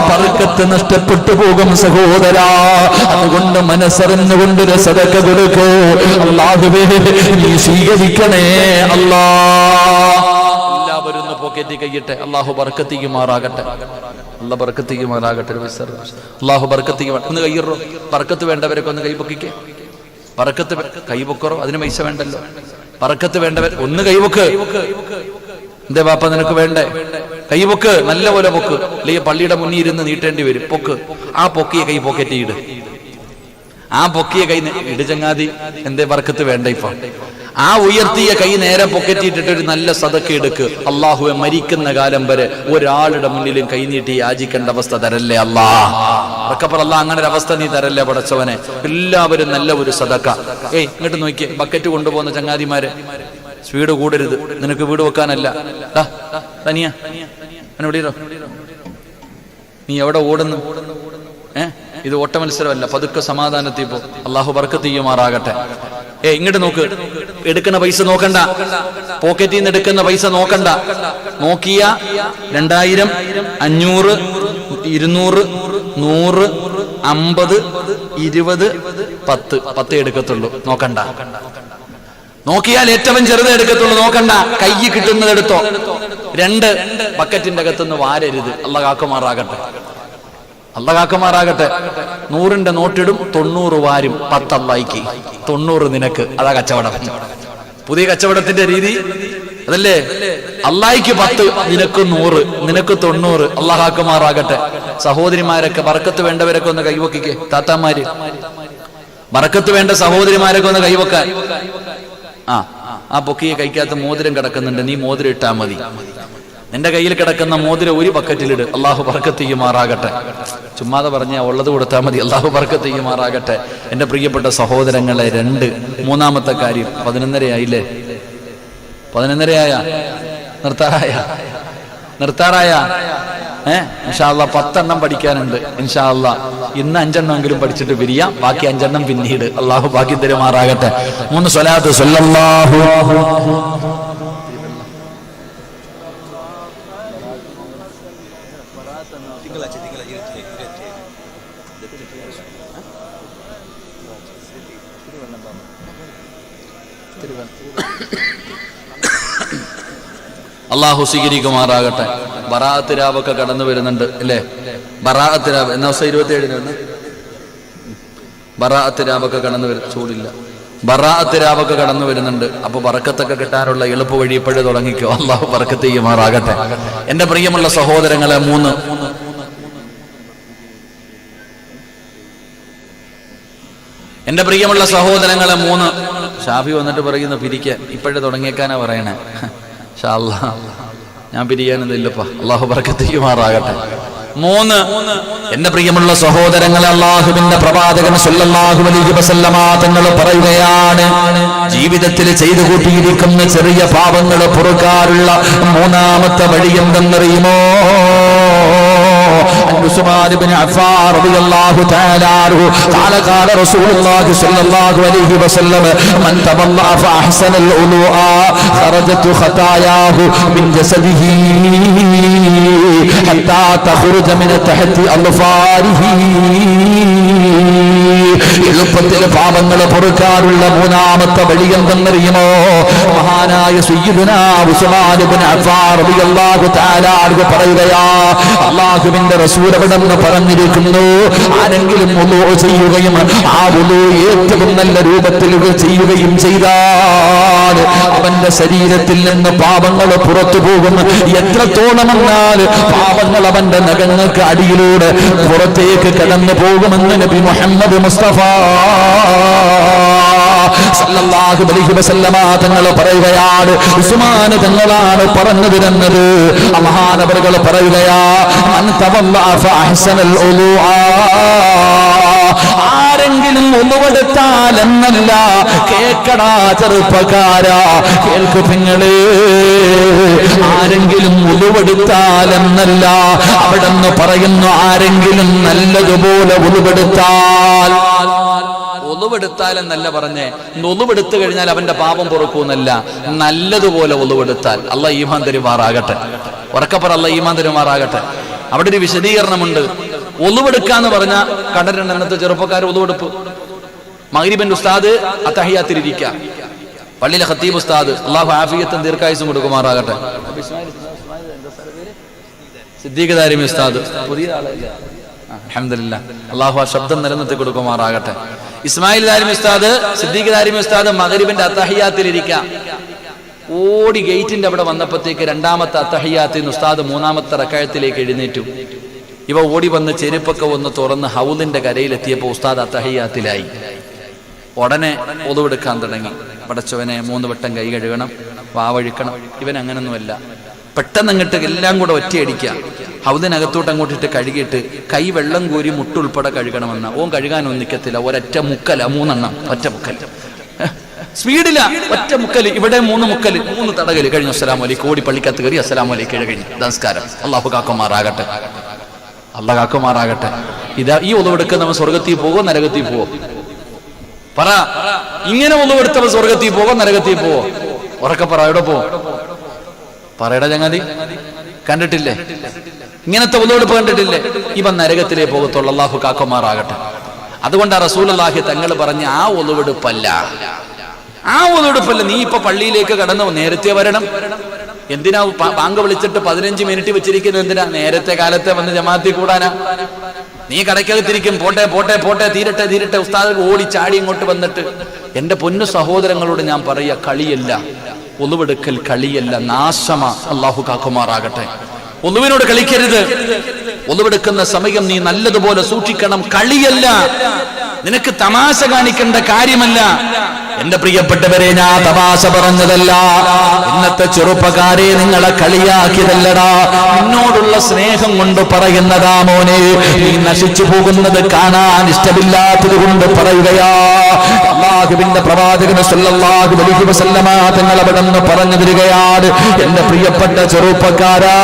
Speaker 1: ബർക്കത്ത് നഷ്ടപ്പെട്ടു പോകും സഹോദരാ. അതുകൊണ്ട് മനസ്സറിഞ്ഞുകൊണ്ടൊരു സദഖ കൊടുക്കൂ. അല്ലാഹുവേ, നീ സ്വീകരിക്കണേ അല്ലാ. എല്ലാവരും ഒന്ന് പോക്കറ്റി കയ്യട്ടെ. അല്ലാഹു ബർക്കത്തിക്കുമാറാകട്ടെ, അല്ലാഹു ബർക്കത്തിക്കുമാറാകട്ടെ. അല്ലാഹു ബർക്കത്തിക്ക് ഒന്ന് കയ്യിറോ. ബർക്കത്ത് വേണ്ടവരൊക്കെ ഒന്ന് കൈപൊക്കിക്കേ. ബർക്കത്ത് കൈപൊക്കറോ, അതിന് പൈസ വേണ്ടല്ലോ. ബർക്കത്ത് വേണ്ടവർ ഒന്ന് കൈപൊക്ക്. എന്തേ വാപ്പ നിനക്ക് വേണ്ടേ? കൈപൊക്ക്, നല്ല പോലെ പൊക്ക്, അല്ലെങ്കിൽ പള്ളിയുടെ മുന്നിൽ ഇരുന്ന് നീട്ടേണ്ടി വരും. പൊക്ക്, ആ പൊക്കിയ കൈ പോക്കറ്റ് ഇട്, ആ പൊക്കിയ കൈ ഇട് ചങ്ങാതി. എന്തേ ബർക്കത്ത് വേണ്ട? ഇപ്പൊ ആ ഉയർത്തിയ കൈ നേരെ പൊക്കറ്റിട്ടിട്ട് ഒരു നല്ല സദഖ എടുക്ക്. അല്ലാഹുവേ, മരിക്കുന്ന കാലം വരെ ഒരാളുടെ മുന്നിലും കൈനീട്ടി യാചിക്കേണ്ട അവസ്ഥ തരല്ലേ അല്ലാ. അല്ലാ, അങ്ങനെ ഒരു അവസ്ഥ നീ തരല്ലേ പടച്ചവനെ. എല്ലാവരും നല്ല ഒരു സദഖ. ഇങ്ങോട്ട് നോക്കിയേ, ബക്കറ്റ് കൊണ്ടുപോകുന്ന ചങ്ങാതിമാരെ, സ്പീഡ് കൂടരുത്, നിനക്ക് വീട് വെക്കാനല്ല. തനിയാ വിളിയോ, നീ എവിടെ ഓടുന്നു? ഇത് ഓട്ട മത്സരമല്ല, പതുക്കെ സമാധാനത്തിൽ പോ. അള്ളാഹു ബർക്കത്ത് ചെയ്യുമാറാകട്ടെ. ഇങ്ങോട്ട് നോക്ക്, എടുക്കുന്ന പൈസ നോക്കണ്ട, പോക്കറ്റിൽ നിന്ന് എടുക്കുന്ന പൈസ നോക്കണ്ട. നോക്കിയ 2000, 500, 200, 100, 50, 20, 10 എടുക്കത്തുള്ളൂ. നോക്കണ്ട. നോക്കിയാൽ ഏറ്റവും ചെറുത് എടുക്കത്തുള്ളൂ. നോക്കണ്ട. കൈ കിട്ടുന്നത് എടുത്തോ. 2 ബക്കറ്റിന്റെ അകത്തുനിന്ന് വാരരുത്. അള്ളാഹു കാക്കുമാറാകട്ടെ. അള്ളാഹു കാക്കുമാറാകട്ടെ. 100ന്റെ നോട്ടിടും, 90 വാരും. 10 അള്ളാഹിക്ക്, 90 നിനക്ക്. അതാ കച്ചവടം. പുതിയ കച്ചവടത്തിന്റെ രീതി അതല്ലേ? അള്ളാഹിക്ക് 10, നിനക്ക് 100, നിനക്ക് 90. അള്ളാഹു കാക്കുമാറാകട്ടെ. സഹോദരിമാരൊക്കെ ബർക്കത്ത് വേണ്ടവരൊക്കെ ഒന്ന് കൈവക്കിക്കേ. താത്താമാര് ബർക്കത്ത് വേണ്ട സഹോദരിമാരൊക്കെ ഒന്ന് കൈവക്കാൻ. ആ പൊക്കിയെ കൈക്കകത്ത് മോതിരം കിടക്കുന്നുണ്ട്, നീ മോതിരം ഇട്ടാ മതി. നിന്റെ കയ്യിൽ കിടക്കുന്ന മോതിരം ഒരു ബക്കറ്റിലിട്. അള്ളാഹു ബർക്കത്ത് ചെയ്യുമാറാകട്ടെ. ചുമ്മാതെ പറഞ്ഞ ഉള്ളത് കൊടുത്താൽ മതി. അള്ളാഹു ബർക്കത്ത് ചെയ്യുമാറാകട്ടെ. എന്റെ പ്രിയപ്പെട്ട സഹോദരങ്ങളെ, 3-ാമത്തെ കാര്യം. 11:30 ആയില്ലേ? 11:30 ആയ? നിർത്താറായ? ഇൻഷാ അല്ലാഹ് 10 എണ്ണം പഠിക്കാനുണ്ട്. ഇൻഷാ അല്ലാഹ് ഇന്ന് 5 എണ്ണമെങ്കിലും പഠിച്ചിട്ട് പിരിയാം. ബാക്കി 5 എണ്ണം പിന്നീട്. അള്ളാഹു ബാക്കി തരുമാറാകട്ടെ. 3 സ്വലാത്ത് സ്വല്ലല്ലാഹു. അള്ളാഹു സ്വീകരിക്കുമാറാകട്ടെ. ബറാഅത്ത് രാവൊക്കെ കടന്നു വരുന്നുണ്ട് അല്ലേ? ബറാഅത്ത് രാവ് എന്നാ 27-ന് ബറാഅത്ത് രാവൊക്കെ കടന്നു വരും. ചൂടില്ല. ബറാഅത്ത് രാവൊക്കെ കടന്നു വരുന്നുണ്ട്. അപ്പൊ ബറക്കത്തൊക്കെ കിട്ടാനുള്ള എളുപ്പ വഴി ഇപ്പോഴേ തുടങ്ങിക്കോ. അള്ളാഹു ബറക്കത്ത് ചെയ്യുമാറാകട്ടെ. എന്റെ പ്രിയമുള്ള സഹോദരങ്ങളെ, 3 എന്റെ പ്രിയമുള്ള സഹോദരങ്ങളെ 3 ഷാഫി വന്നിട്ട് പറയുന്നു പിരിക്കാൻ. ഇപ്പോഴേ തുടങ്ങിയേക്കാനാ പറയണേ. ഇൻഷാ അല്ലാഹ് ഞാൻ പിരിയാനൊന്നുമില്ലപ്പാ. അള്ളാഹു ബർക്കത്ത് ചെയ്യുമാറാകട്ടെ. 3 എന്റെ പ്രിയമുള്ള സഹോദരങ്ങളെ, അള്ളാഹുവിന്റെ പ്രവാചകൻ സല്ലല്ലാഹു അലൈഹി വസല്ലമ തങ്ങൾ പറയുകയാണ്, ജീവിതത്തിൽ ചെയ്തു കൂട്ടിയിരിക്കുന്ന ചെറിയ പാപങ്ങൾ പൊറുക്കാനുള്ള 3-ാമത്തെ വഴി എന്തെന്നറിയുമോ? عثمان بن عفان رضي الله تعالى عنه قال رسول الله صلى الله عليه وسلم من تولى فأحسن الوضوء خرجت خطاياه من جسده حتى تخرج من تحت أظفاره. എളുപ്പത്തിൽ പാപങ്ങൾ പൊറുക്കാനുള്ള 3-ാമത്തെ വഴി എന്തെന്നറിയുമോ? മഹാനായ സയ്യിദുനാ ഉസ്മാൻ ഇബ്നു അഫ്ഫാൻ റളിയല്ലാഹു തആല അൻഹു പറയുകയാ, അല്ലാഹുവിന്റെ റസൂൽ അവിടെന്ന് പറഞ്ഞിരിക്കുന്നു, ആരെങ്കിലും വുളൂ ചെയ്യുകയും ആ വുളൂ ഏറ്റവും നല്ല രൂപത്തിൽ ചെയ്യുകയും ചെയ്താൽ അവന്റെ ശരീരത്തിൽ നിന്ന് പാപങ്ങൾ പുറത്തു പോകും. എത്രത്തോളമെന്നാൽ പാപങ്ങൾ അവന്റെ നഖങ്ങൾക്ക് അടിയിലൂടെ പുറത്തേക്ക് കടന്നു പോകുമെന്ന് നബി മുഹമ്മദ് മുസ്തഫ സല്ലല്ലാഹു അലൈഹി വസല്ലമ തങ്ങൾ പറയുകയാണ്. ഉസ്മാൻ തങ്ങളാണ് പറഞ്ഞു തരുന്നത്. മഹാനവറുകൾ പറയുകയാ, മൻ തവല്ലഅ ഫഅഹ്സനൽ ഉളൂഅ, ആരെങ്കിലും ഒന്നുവെടുത്താൽ എന്നല്ല, കേക്കടാ ചെറുപ്പക്കാരാ, കേൾക്ക് പെങ്ങളെ, ആരെങ്കിലും ഉളുവെടുത്താൽ എന്നല്ല, അവിടെ നിന്ന് പറയുന്നു, ആരെങ്കിലും നല്ലതുപോലെ ഉളുവെടുത്താൽ. ഒളിവെടുത്താൽ എന്നല്ല പറഞ്ഞേ, ഒളിവെടുത്തു കഴിഞ്ഞാൽ അവന്റെ പാപം പൊറുക്കൂന്നല്ല, നല്ലതുപോലെ ഒളിവെടുത്താൽ. അല്ലാഹ് ഈമാൻ തരുമാറാകട്ടെ. ഉറക്കപ്പറ അല്ലാഹ് ഈമാൻ തരുമാറാകട്ടെ. അവിടെ ഒരു വിശദീകരണമുണ്ട്. ഒളിവെടുക്കാന്ന് പറഞ്ഞ കണ്ടിട്ടുണ്ട് ഇന്നത്തെ ചെറുപ്പക്കാർ ഒളിവെടുപ്പ്. മഗ്രിബിന്റെ ഉസ്താദ് അത്തഹിയ്യാത്തിലിരിക്കുക, പള്ളിയിലെ ഖത്തീബ് ഉസ്താദ്, അല്ലാഹു ആഫിയത്തും ദീർഘായുസ്സും കൊടുക്കുമാറാകട്ടെ. സിദ്ദീഖ് ദാരിമി ഉസ്താദ്, പുതിയ ആളല്ല, അൽഹംദുലില്ലാഹ്, അല്ലാഹു ആ ശബ്ദം നിലനിർത്തി കൊടുക്കുമാറാകട്ടെ. ഇസ്മായിൽ ദാരിമി ഉസ്താദ്, സിദ്ദീഖ് ദാരിമി ഉസ്താദ് മഗ്രിബിന്റെ അത്തഹിയ്യാത്തിലിരിക്കുക. ഓടി ഗേറ്റിന്റെ അവിടെ വന്നപ്പോഴത്തേക്ക് 2-ാമത്തെ അത്തഹിയ്യാത്തിൽ ഉസ്താദ് 3-ാമത്തെ റക്അത്തിലേക്ക് എഴുന്നേറ്റു. ഇവ ഓടി വന്ന് ചെരുപ്പൊക്കെ ഒന്ന് തുറന്ന് ഹൗദിന്റെ കരയിലെത്തിയപ്പോൾ ഉസ്താദ് അത്തഹിയ്യാത്തിലായി. ഉടനെ ഒതുവെടുക്കാൻ തുടങ്ങി. പടച്ചവനെ 3 വട്ടം കൈ കഴുകണം, വാവഴിക്കണം. ഇവൻ അങ്ങനൊന്നുമല്ല, പെട്ടെന്ന് അങ്ങോട്ട് എല്ലാം കൂടെ ഒറ്റയടിക്കുക. ഹൗദിനകത്തോട്ട് അങ്ങോട്ടിട്ട് കഴുകിയിട്ട് കൈ വെള്ളം കോരി മുട്ടുൾപ്പെടെ കഴുകണമെന്ന. ഓൻ കഴുകാനൊന്നും നിൽക്കത്തില്ല, ഒരൊറ്റ മുക്കല, 3 എണ്ണം ഒറ്റ മുക്കൽ, സ്പീഡില ഒറ്റ മുക്കല്. ഇവിടെ 3 മുക്കല്, 3 തടകല് കഴിഞ്ഞു. അസ്സലാമു അലൈക്കും. ഓടി പള്ളിക്കകത്ത് കയറി അസ്സലാമു അലൈക്കും കഴിഞ്ഞു. നമസ്കാരം. അല്ലാഹു കാക്കുമാറാകട്ടെ. അള്ളാഹു കാക്കുമാറാകട്ടെ. ഇതാ ഈ ഒളിവെടുക്കുന്നവൻ സ്വർഗത്തിൽ പോവോ നരകത്തിൽ പോവോ? പറ. ഇങ്ങനെ ഒളിവെടുത്തവൻ സ്വർഗത്തിൽ പോവോ നരകത്തിൽ പോവോ? ഉറക്കെ പറ. എവിടെ പോവും? പറയട ചങ്ങാതി. കണ്ടിട്ടില്ലേ? ഇങ്ങനത്തെ ഒളിവെടുപ്പ് കണ്ടിട്ടില്ലേ? ഇവൻ നരകത്തിലേ പോകത്തുള്ളൂ. അള്ളാഹു കാക്കുമാറാകട്ടെ. അതുകൊണ്ടാ റസൂലുള്ളാഹി തങ്ങൾ പറഞ്ഞ ആ ഒളിവെടുപ്പല്ല, ആ ഒളിവെടുപ്പല്ല. നീ ഇപ്പൊ പള്ളിയിലേക്ക് കടന്നു നേരത്തെ വരണം. എന്തിനാ ബാങ്ക് വിളിച്ചിട്ട് 15 മിനിറ്റ് വെച്ചിരിക്കുന്നത്? എന്തിനാ? നേരത്തെ കാലത്തെ വന്ന് ജമാഅത്തിൽ കൂടാനാ? നീ കടയ്ക്കകത്തിരിക്കും. പോട്ടെ പോട്ടെ പോട്ടെ, തീരട്ടെ തീരട്ടെ. ഉസ്താദ് ഓടി ചാടി ഇങ്ങോട്ട് വന്നിട്ട്. എന്റെ പൊന്നു സഹോദരങ്ങളോട് ഞാൻ പറയാ, കളിയല്ല ഒളിവെടുക്കൽ, കളിയല്ല, നാശമാ. അള്ളാഹു കാക്കുമാറാകട്ടെ. ഒളിവിനോട് കളിക്കരുത്. ഒളിവെടുക്കുന്ന സമയം നീ നല്ലതുപോലെ സൂക്ഷിക്കണം. കളിയല്ല, നിനക്ക് തമാശ കാണിക്കേണ്ട കാര്യമല്ല. എന്റെ പ്രിയപ്പെട്ടവരെ, ഞാൻ തമാശ പറഞ്ഞതല്ല. ഇന്നത്തെ ചെറുപ്പക്കാരെ നിങ്ങളെ കളിയാക്കിയതല്ലടാ, എന്നോടുള്ള സ്നേഹം കൊണ്ട് പറയുന്നതാ. മോനെ, നീ നശിച്ചു പോകുന്നത് കാണാൻ ഇഷ്ടമില്ലാത്തത് കൊണ്ട് പറയുകയാ. അല്ലാഹുവിന്റെ പ്രവാചകൻ സല്ലല്ലാഹു അലൈഹി വസല്ലമ തങ്ങൾ അവിടുന്ന് പറഞ്ഞു തരികയാണ്, എന്റെ പ്രിയപ്പെട്ട ചെറുപ്പക്കാരാ,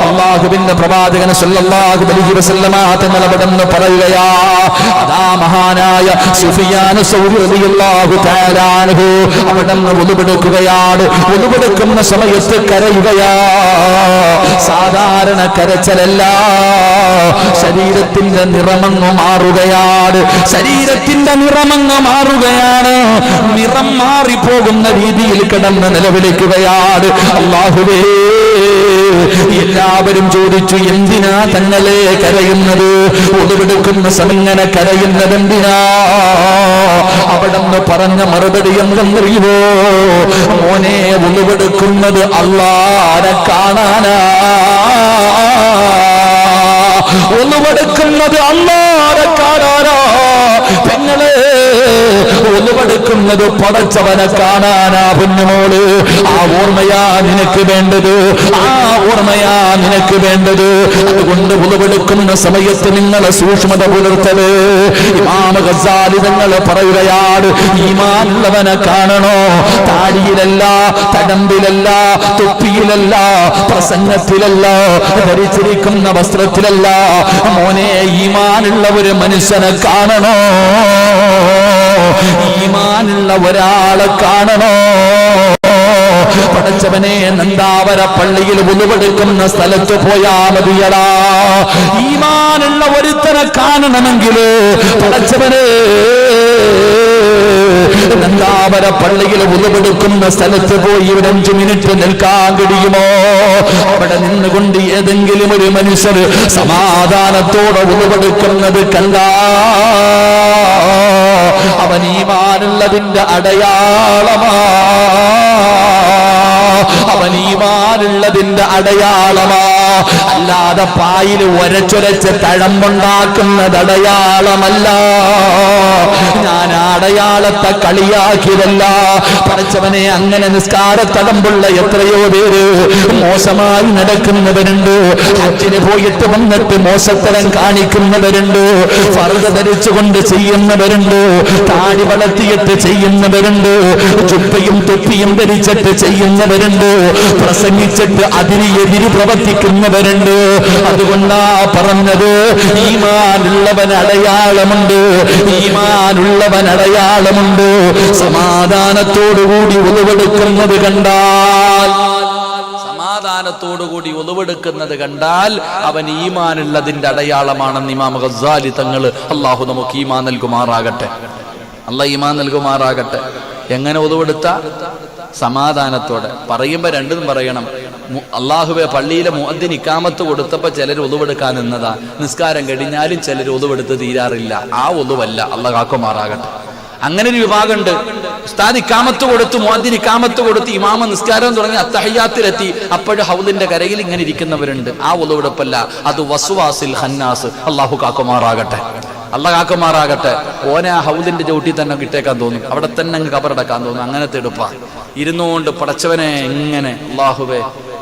Speaker 1: അല്ലാഹുവിന്റെ പ്രവാചകൻ സല്ലല്ലാഹു അലൈഹി വസല്ലമ തങ്ങൾ അവിടുന്ന് പറയുകയാ, അതാ മഹാനായ സുഫിയാൻ സൗരി റളിയല്ലാഹു തആല അൻഹു അവിടുന്ന് ഒളിവെടുക്കുകയാണ്. ഒളിവെടുക്കുന്ന സമയത്ത് കരയുകയാ. സാധാരണ കരച്ചലല്ല, ശരീരത്തിന്റെ നിറമങ്ങ് മാറുകയാണ്. ശരീരത്തിന്റെ നിറമങ്ങ് മാറുകയാണ്. നിറം മാറിപ്പോകുന്ന രീതിയിൽ കിടന്ന് നിലവിളിക്കുകയാണ്, അല്ലാഹുവേ. എല്ലാവരും ചോദിച്ചു, എന്തിനാ തങ്ങളെ കരയുന്നത്? ഒളിവെടുക്കുന്ന സമയം കരയുന്നത് എന്തിനാ? അവിടെന്ന് പറഞ്ഞ മറുപടി എന്തെന്നറിയുമോ? മോനെ, ഒളിവെടുക്കുന്നത് അല്ലാഹനെ കാണാനാ. ഒളിവെടുക്കുന്നത് അല്ലാഹനെ കാണാനാ. പെങ്ങളെ, ഒളിവെടുക്കുന്നത് പടച്ചവനെ കാണാനാ. പൊന്നുമോള്, ആ ഓർമ്മയാ നിനക്ക് വേണ്ടത്, ആ ഓർമ്മയാ നിനക്ക് വേണ്ടത്. അതുകൊണ്ട് ഒളിവെടുക്കുന്ന സമയത്ത് നിങ്ങളെ സൂക്ഷ്മത പുലർത്തത്. ഇമാം ഗസാലി തങ്ങൾ പറയുകയാണ്, ഈമാനുള്ളവനെ കാണണോ? താടിയിലല്ല, തടമ്പിലല്ല, തൊപ്പിയിലല്ല, പ്രസംഗത്തിലല്ല, ധരിച്ചിരിക്കുന്ന വസ്ത്രത്തിലല്ല. മോനെ, ഈമാനുള്ള ഒരു മനുഷ്യനെ കാണണോ? ഈമാനുള്ള ഒരാളെ കാണണോ? പടച്ചവനെ, നന്ദാവര പള്ളിയിൽ ഒളിവെടുക്കുന്ന സ്ഥലത്ത് പോയാ മതിയടാ. ഈമാനുള്ള ഒരുത്തനെ കാണണമെങ്കിൽ പടച്ചവനെ, നന്ദാവര പള്ളിയിൽ ഒളിവെടുക്കുന്ന സ്ഥലത്ത് പോയി ഒരു 5 മിനിറ്റ് നിൽക്കാൻ കഴിയുമോ? അവിടെ നിന്നുകൊണ്ട് ഏതെങ്കിലും ഒരു മനുഷ്യർ സമാധാനത്തോടെ ഒളിവെടുക്കുന്നത് കണ്ടാ അവൻ ഈമാനുള്ളതിന്റെ അടയാളമാ. അവൻ ഈമാനുള്ളതിന്റെ അടയാളമാ. അല്ലാതെ പായിൽ ഒരച്ചൊരച്ച് തഴമ്പുണ്ടാക്കുന്നത് അടയാളമല്ല. ഞാൻ അടയാളത്തെ കളിയാക്കിയതല്ല. പഠിച്ചവനെ, അങ്ങനെ നിസ്കാരത്തടമ്പുള്ള എത്രയോ പേര് മോശമായി നടക്കുന്നവരുണ്ട്. ഹജ്ജിന് പോയിട്ട് വന്നിട്ട് മോശത്തരം കാണിക്കുന്നവരുണ്ട്. ഫർദ് ധരിച്ചുകൊണ്ട് ചെയ്യുന്നവരുണ്ട്. താടി വളർത്തിയിട്ട് ചെയ്യുന്നവരുണ്ട്. ചുപ്പയും തൊപ്പിയും ധരിച്ചിട്ട് ചെയ്യുന്നവരുണ്ട്. പ്രസംഗിച്ചിട്ട് അതിന് എതിര് പ്രവർത്തിക്കുന്നവരുണ്ട്. അതുകൊണ്ടാ പറഞ്ഞത്, ഈമാനുള്ളവൻ അടയാളമുണ്ട്, ഈമാനുള്ളവൻ അടയാളമുണ്ട്. സമാധാനത്തോടുകൂടി ഒളിവെടുക്കുന്നത് കണ്ടാൽ, സമാധാനത്തോടുകൂടി ഒളിവെടുക്കുന്നത് കണ്ടാൽ അവൻ ഈമാനുള്ളതിന്റെ അടയാളമാണെന്ന് ഇമാം ഗസാലി തങ്ങൾ. അള്ളാഹു നമുക്ക് ഈമാൻ നൽകുമാറാകട്ടെ. അള്ളാഹ് ഈമാൻ നൽകുമാറാകട്ടെ. എങ്ങനെ ഒളിവെടുത്ത? സമാധാനത്തോടെ. പറയുമ്പോ രണ്ടും പറയണം. അള്ളാഹുവെ, പള്ളിയിലെ മുഅദ്ദിൻ ഇഖാമത്ത് കൊടുത്തപ്പോ ചിലർ ഒളിവെടുക്കാൻ നിന്നതാ. നിസ്കാരം കഴിഞ്ഞാലും ചിലർ ഒളിവെടുത്ത് തീരാറില്ല. ആ ഒളിവല്ല. അള്ളാഹ് കാക്കുമാറാകട്ടെ. അങ്ങനെ ഒരു വിഭാഗമുണ്ട്. ഉസ്താദ് ഇഖാമത്ത് കൊടുത്തു, മുഅദ്ദിൻ ഇഖാമത്ത് കൊടുത്ത്, ഇമാമ നിസ്കാരം തുടങ്ങി അത്തഹിയ്യാത്തിലെത്തി, അപ്പോഴും ഹൗദിന്റെ കരയിൽ ഇങ്ങനെ ഇരിക്കുന്നവരുണ്ട്. ആ ഒളിവെടുപ്പല്ല, അത് വസ്വാസിൽ ഖന്നാസ്. അള്ളാഹു കാക്കുമാറാകട്ടെ. അള്ളാഹ് കാക്കുമാറാകട്ടെ. ഓനെ ആ ഹൗദിന്റെ ചവിട്ടി തന്നെ കിട്ടേക്കാൻ തോന്നും, അവിടെ തന്നെ അങ്ങ് കബറടക്കാൻ തോന്നും. അങ്ങനത്തെ എടുപ്പാ. ഇരുന്നുകൊണ്ട് പടച്ചവനെ ഇങ്ങനെ, അള്ളാഹുവേ,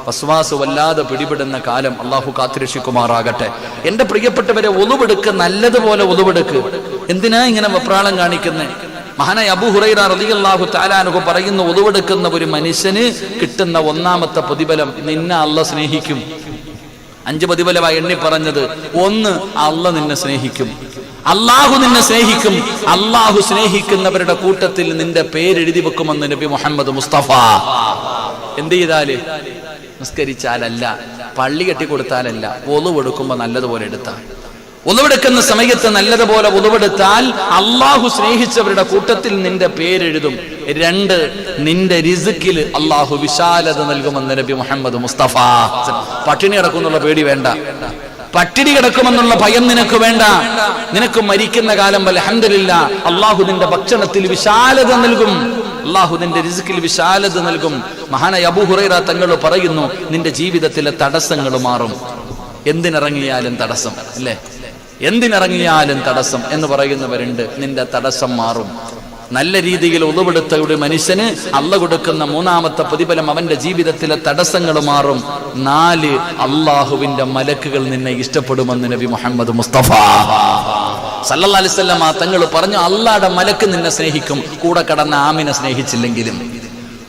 Speaker 1: വസ്വാസ് വല്ലാതെ പിടിപെടുന്ന കാലം അള്ളാഹു കാത്തിരക്ഷിക്കുമാറാകട്ടെ. എന്റെ പ്രിയപ്പെട്ടവരെ, ഒളിവെടുക്ക്, നല്ലതുപോലെ ഒളിവെടുക്ക്. എന്തിനാ ഇങ്ങനെ വെപ്രാളം കാണിക്കുന്നത്? മഹാനായ അബൂ ഹുറൈറ റളിയല്ലാഹു തആല അൻഹു പറയുന്നു, ഒളിവെടുക്കുന്ന ഒരു മനുഷ്യന് കിട്ടുന്ന ഒന്നാമത്തെ പ്രതിഫലം, നിന്നെ അള്ളാഹ് സ്നേഹിക്കും. 5 പ്രതിഫലമായി എണ്ണി പറഞ്ഞത്, 1 അള്ളാഹ് നിന്നെ സ്നേഹിക്കും, അള്ളാഹു നിന്നെ സ്നേഹിക്കും, അള്ളാഹു സ്നേഹിക്കുന്നവരുടെ കൂട്ടത്തിൽ നിന്റെ പേരെഴുതി വെക്കുമെന്ന് നബി മുഹമ്മദ് മുസ്തഫ. എന്ത് ചെയ്താല്? നിസ്കരിച്ചാലല്ല, പള്ളി കെട്ടിക്കൊടുത്താലല്ല, ഒളുവെടുക്കുമ്പോ നല്ലതുപോലെ എടുത്താൽ, ഒളുവെടുക്കുന്ന സമയത്ത് നല്ലതുപോലെ ഒളുവെടുത്താൽ അള്ളാഹു സ്നേഹിച്ചവരുടെ കൂട്ടത്തിൽ നിന്റെ പേരെഴുതും. 2 നിന്റെ റിസ്കിൽ അള്ളാഹു വിശാലത നൽകുമെന്ന് നബി മുഹമ്മദ് മുസ്തഫ. പട്ടിണി കിടക്കുന്നുള്ള പേടി വേണ്ട, പട്ടിണി കിടക്കുമെന്നുള്ള ഭയം നിനക്ക് വേണ്ട. നിനക്ക് മരിക്കുന്ന കാലം അൽഹംദുലില്ലാഹ് അള്ളാഹു നിന്റെ ഭക്ഷണത്തിൽ വിശാലത നൽകും, അള്ളാഹു നിന്റെ റിസ്കിൽ വിശാലത നൽകും. മഹാനായ അബൂ ഹുറൈറ തങ്ങൾ പറയുന്നു, നിന്റെ ജീവിതത്തിലെ തടസ്സങ്ങൾ മാറും. എന്തിനിറങ്ങിയാലും തടസ്സം അല്ലേ, എന്തിനിറങ്ങിയാലും തടസ്സം എന്ന് പറയുന്നവരുണ്ട്. നിന്റെ തടസ്സം മാറും. നല്ല രീതിയിൽ ഉളവെടുത്ത ഒരു മനുഷ്യന് അള്ളാഹ് കൊടുക്കുന്ന 3ാമത്തെ പ്രതിഫലം, അവന്റെ ജീവിതത്തിലെ തടസ്സങ്ങൾ മാറും. 4 അള്ളാഹുവിന്റെ മലക്കുകൾ നിന്നെ ഇഷ്ടപ്പെടുമെന്ന് നബി മുഹമ്മദ് മുസ്തഫ സല്ലല്ലാഹു അലൈഹി വസല്ലം തങ്ങൾ പറഞ്ഞു, അള്ളാഹുടെ മലക്ക് നിന്നെ സ്നേഹിക്കും. കൂടെ കടന്ന ആമിനെ സ്നേഹിച്ചില്ലെങ്കിലും,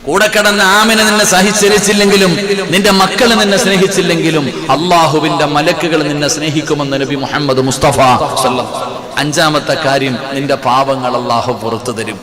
Speaker 1: കൂടെ കടന്ന ആമിനെ നിന്നെ സഹിച്ചരിച്ചില്ലെങ്കിലും, നിന്റെ മക്കള് നിന്നെ സ്നേഹിച്ചില്ലെങ്കിലും അള്ളാഹുവിന്റെ മലക്കുകൾ നിന്നെ സ്നേഹിക്കുമെന്ന് നബി മുഹമ്മദ് മുസ്തഫ സല്ലല്ലാഹു. 5ാമത്തെ കാര്യം, നിന്റെ പാപങ്ങൾ അള്ളാഹു പുറത്തു തരും.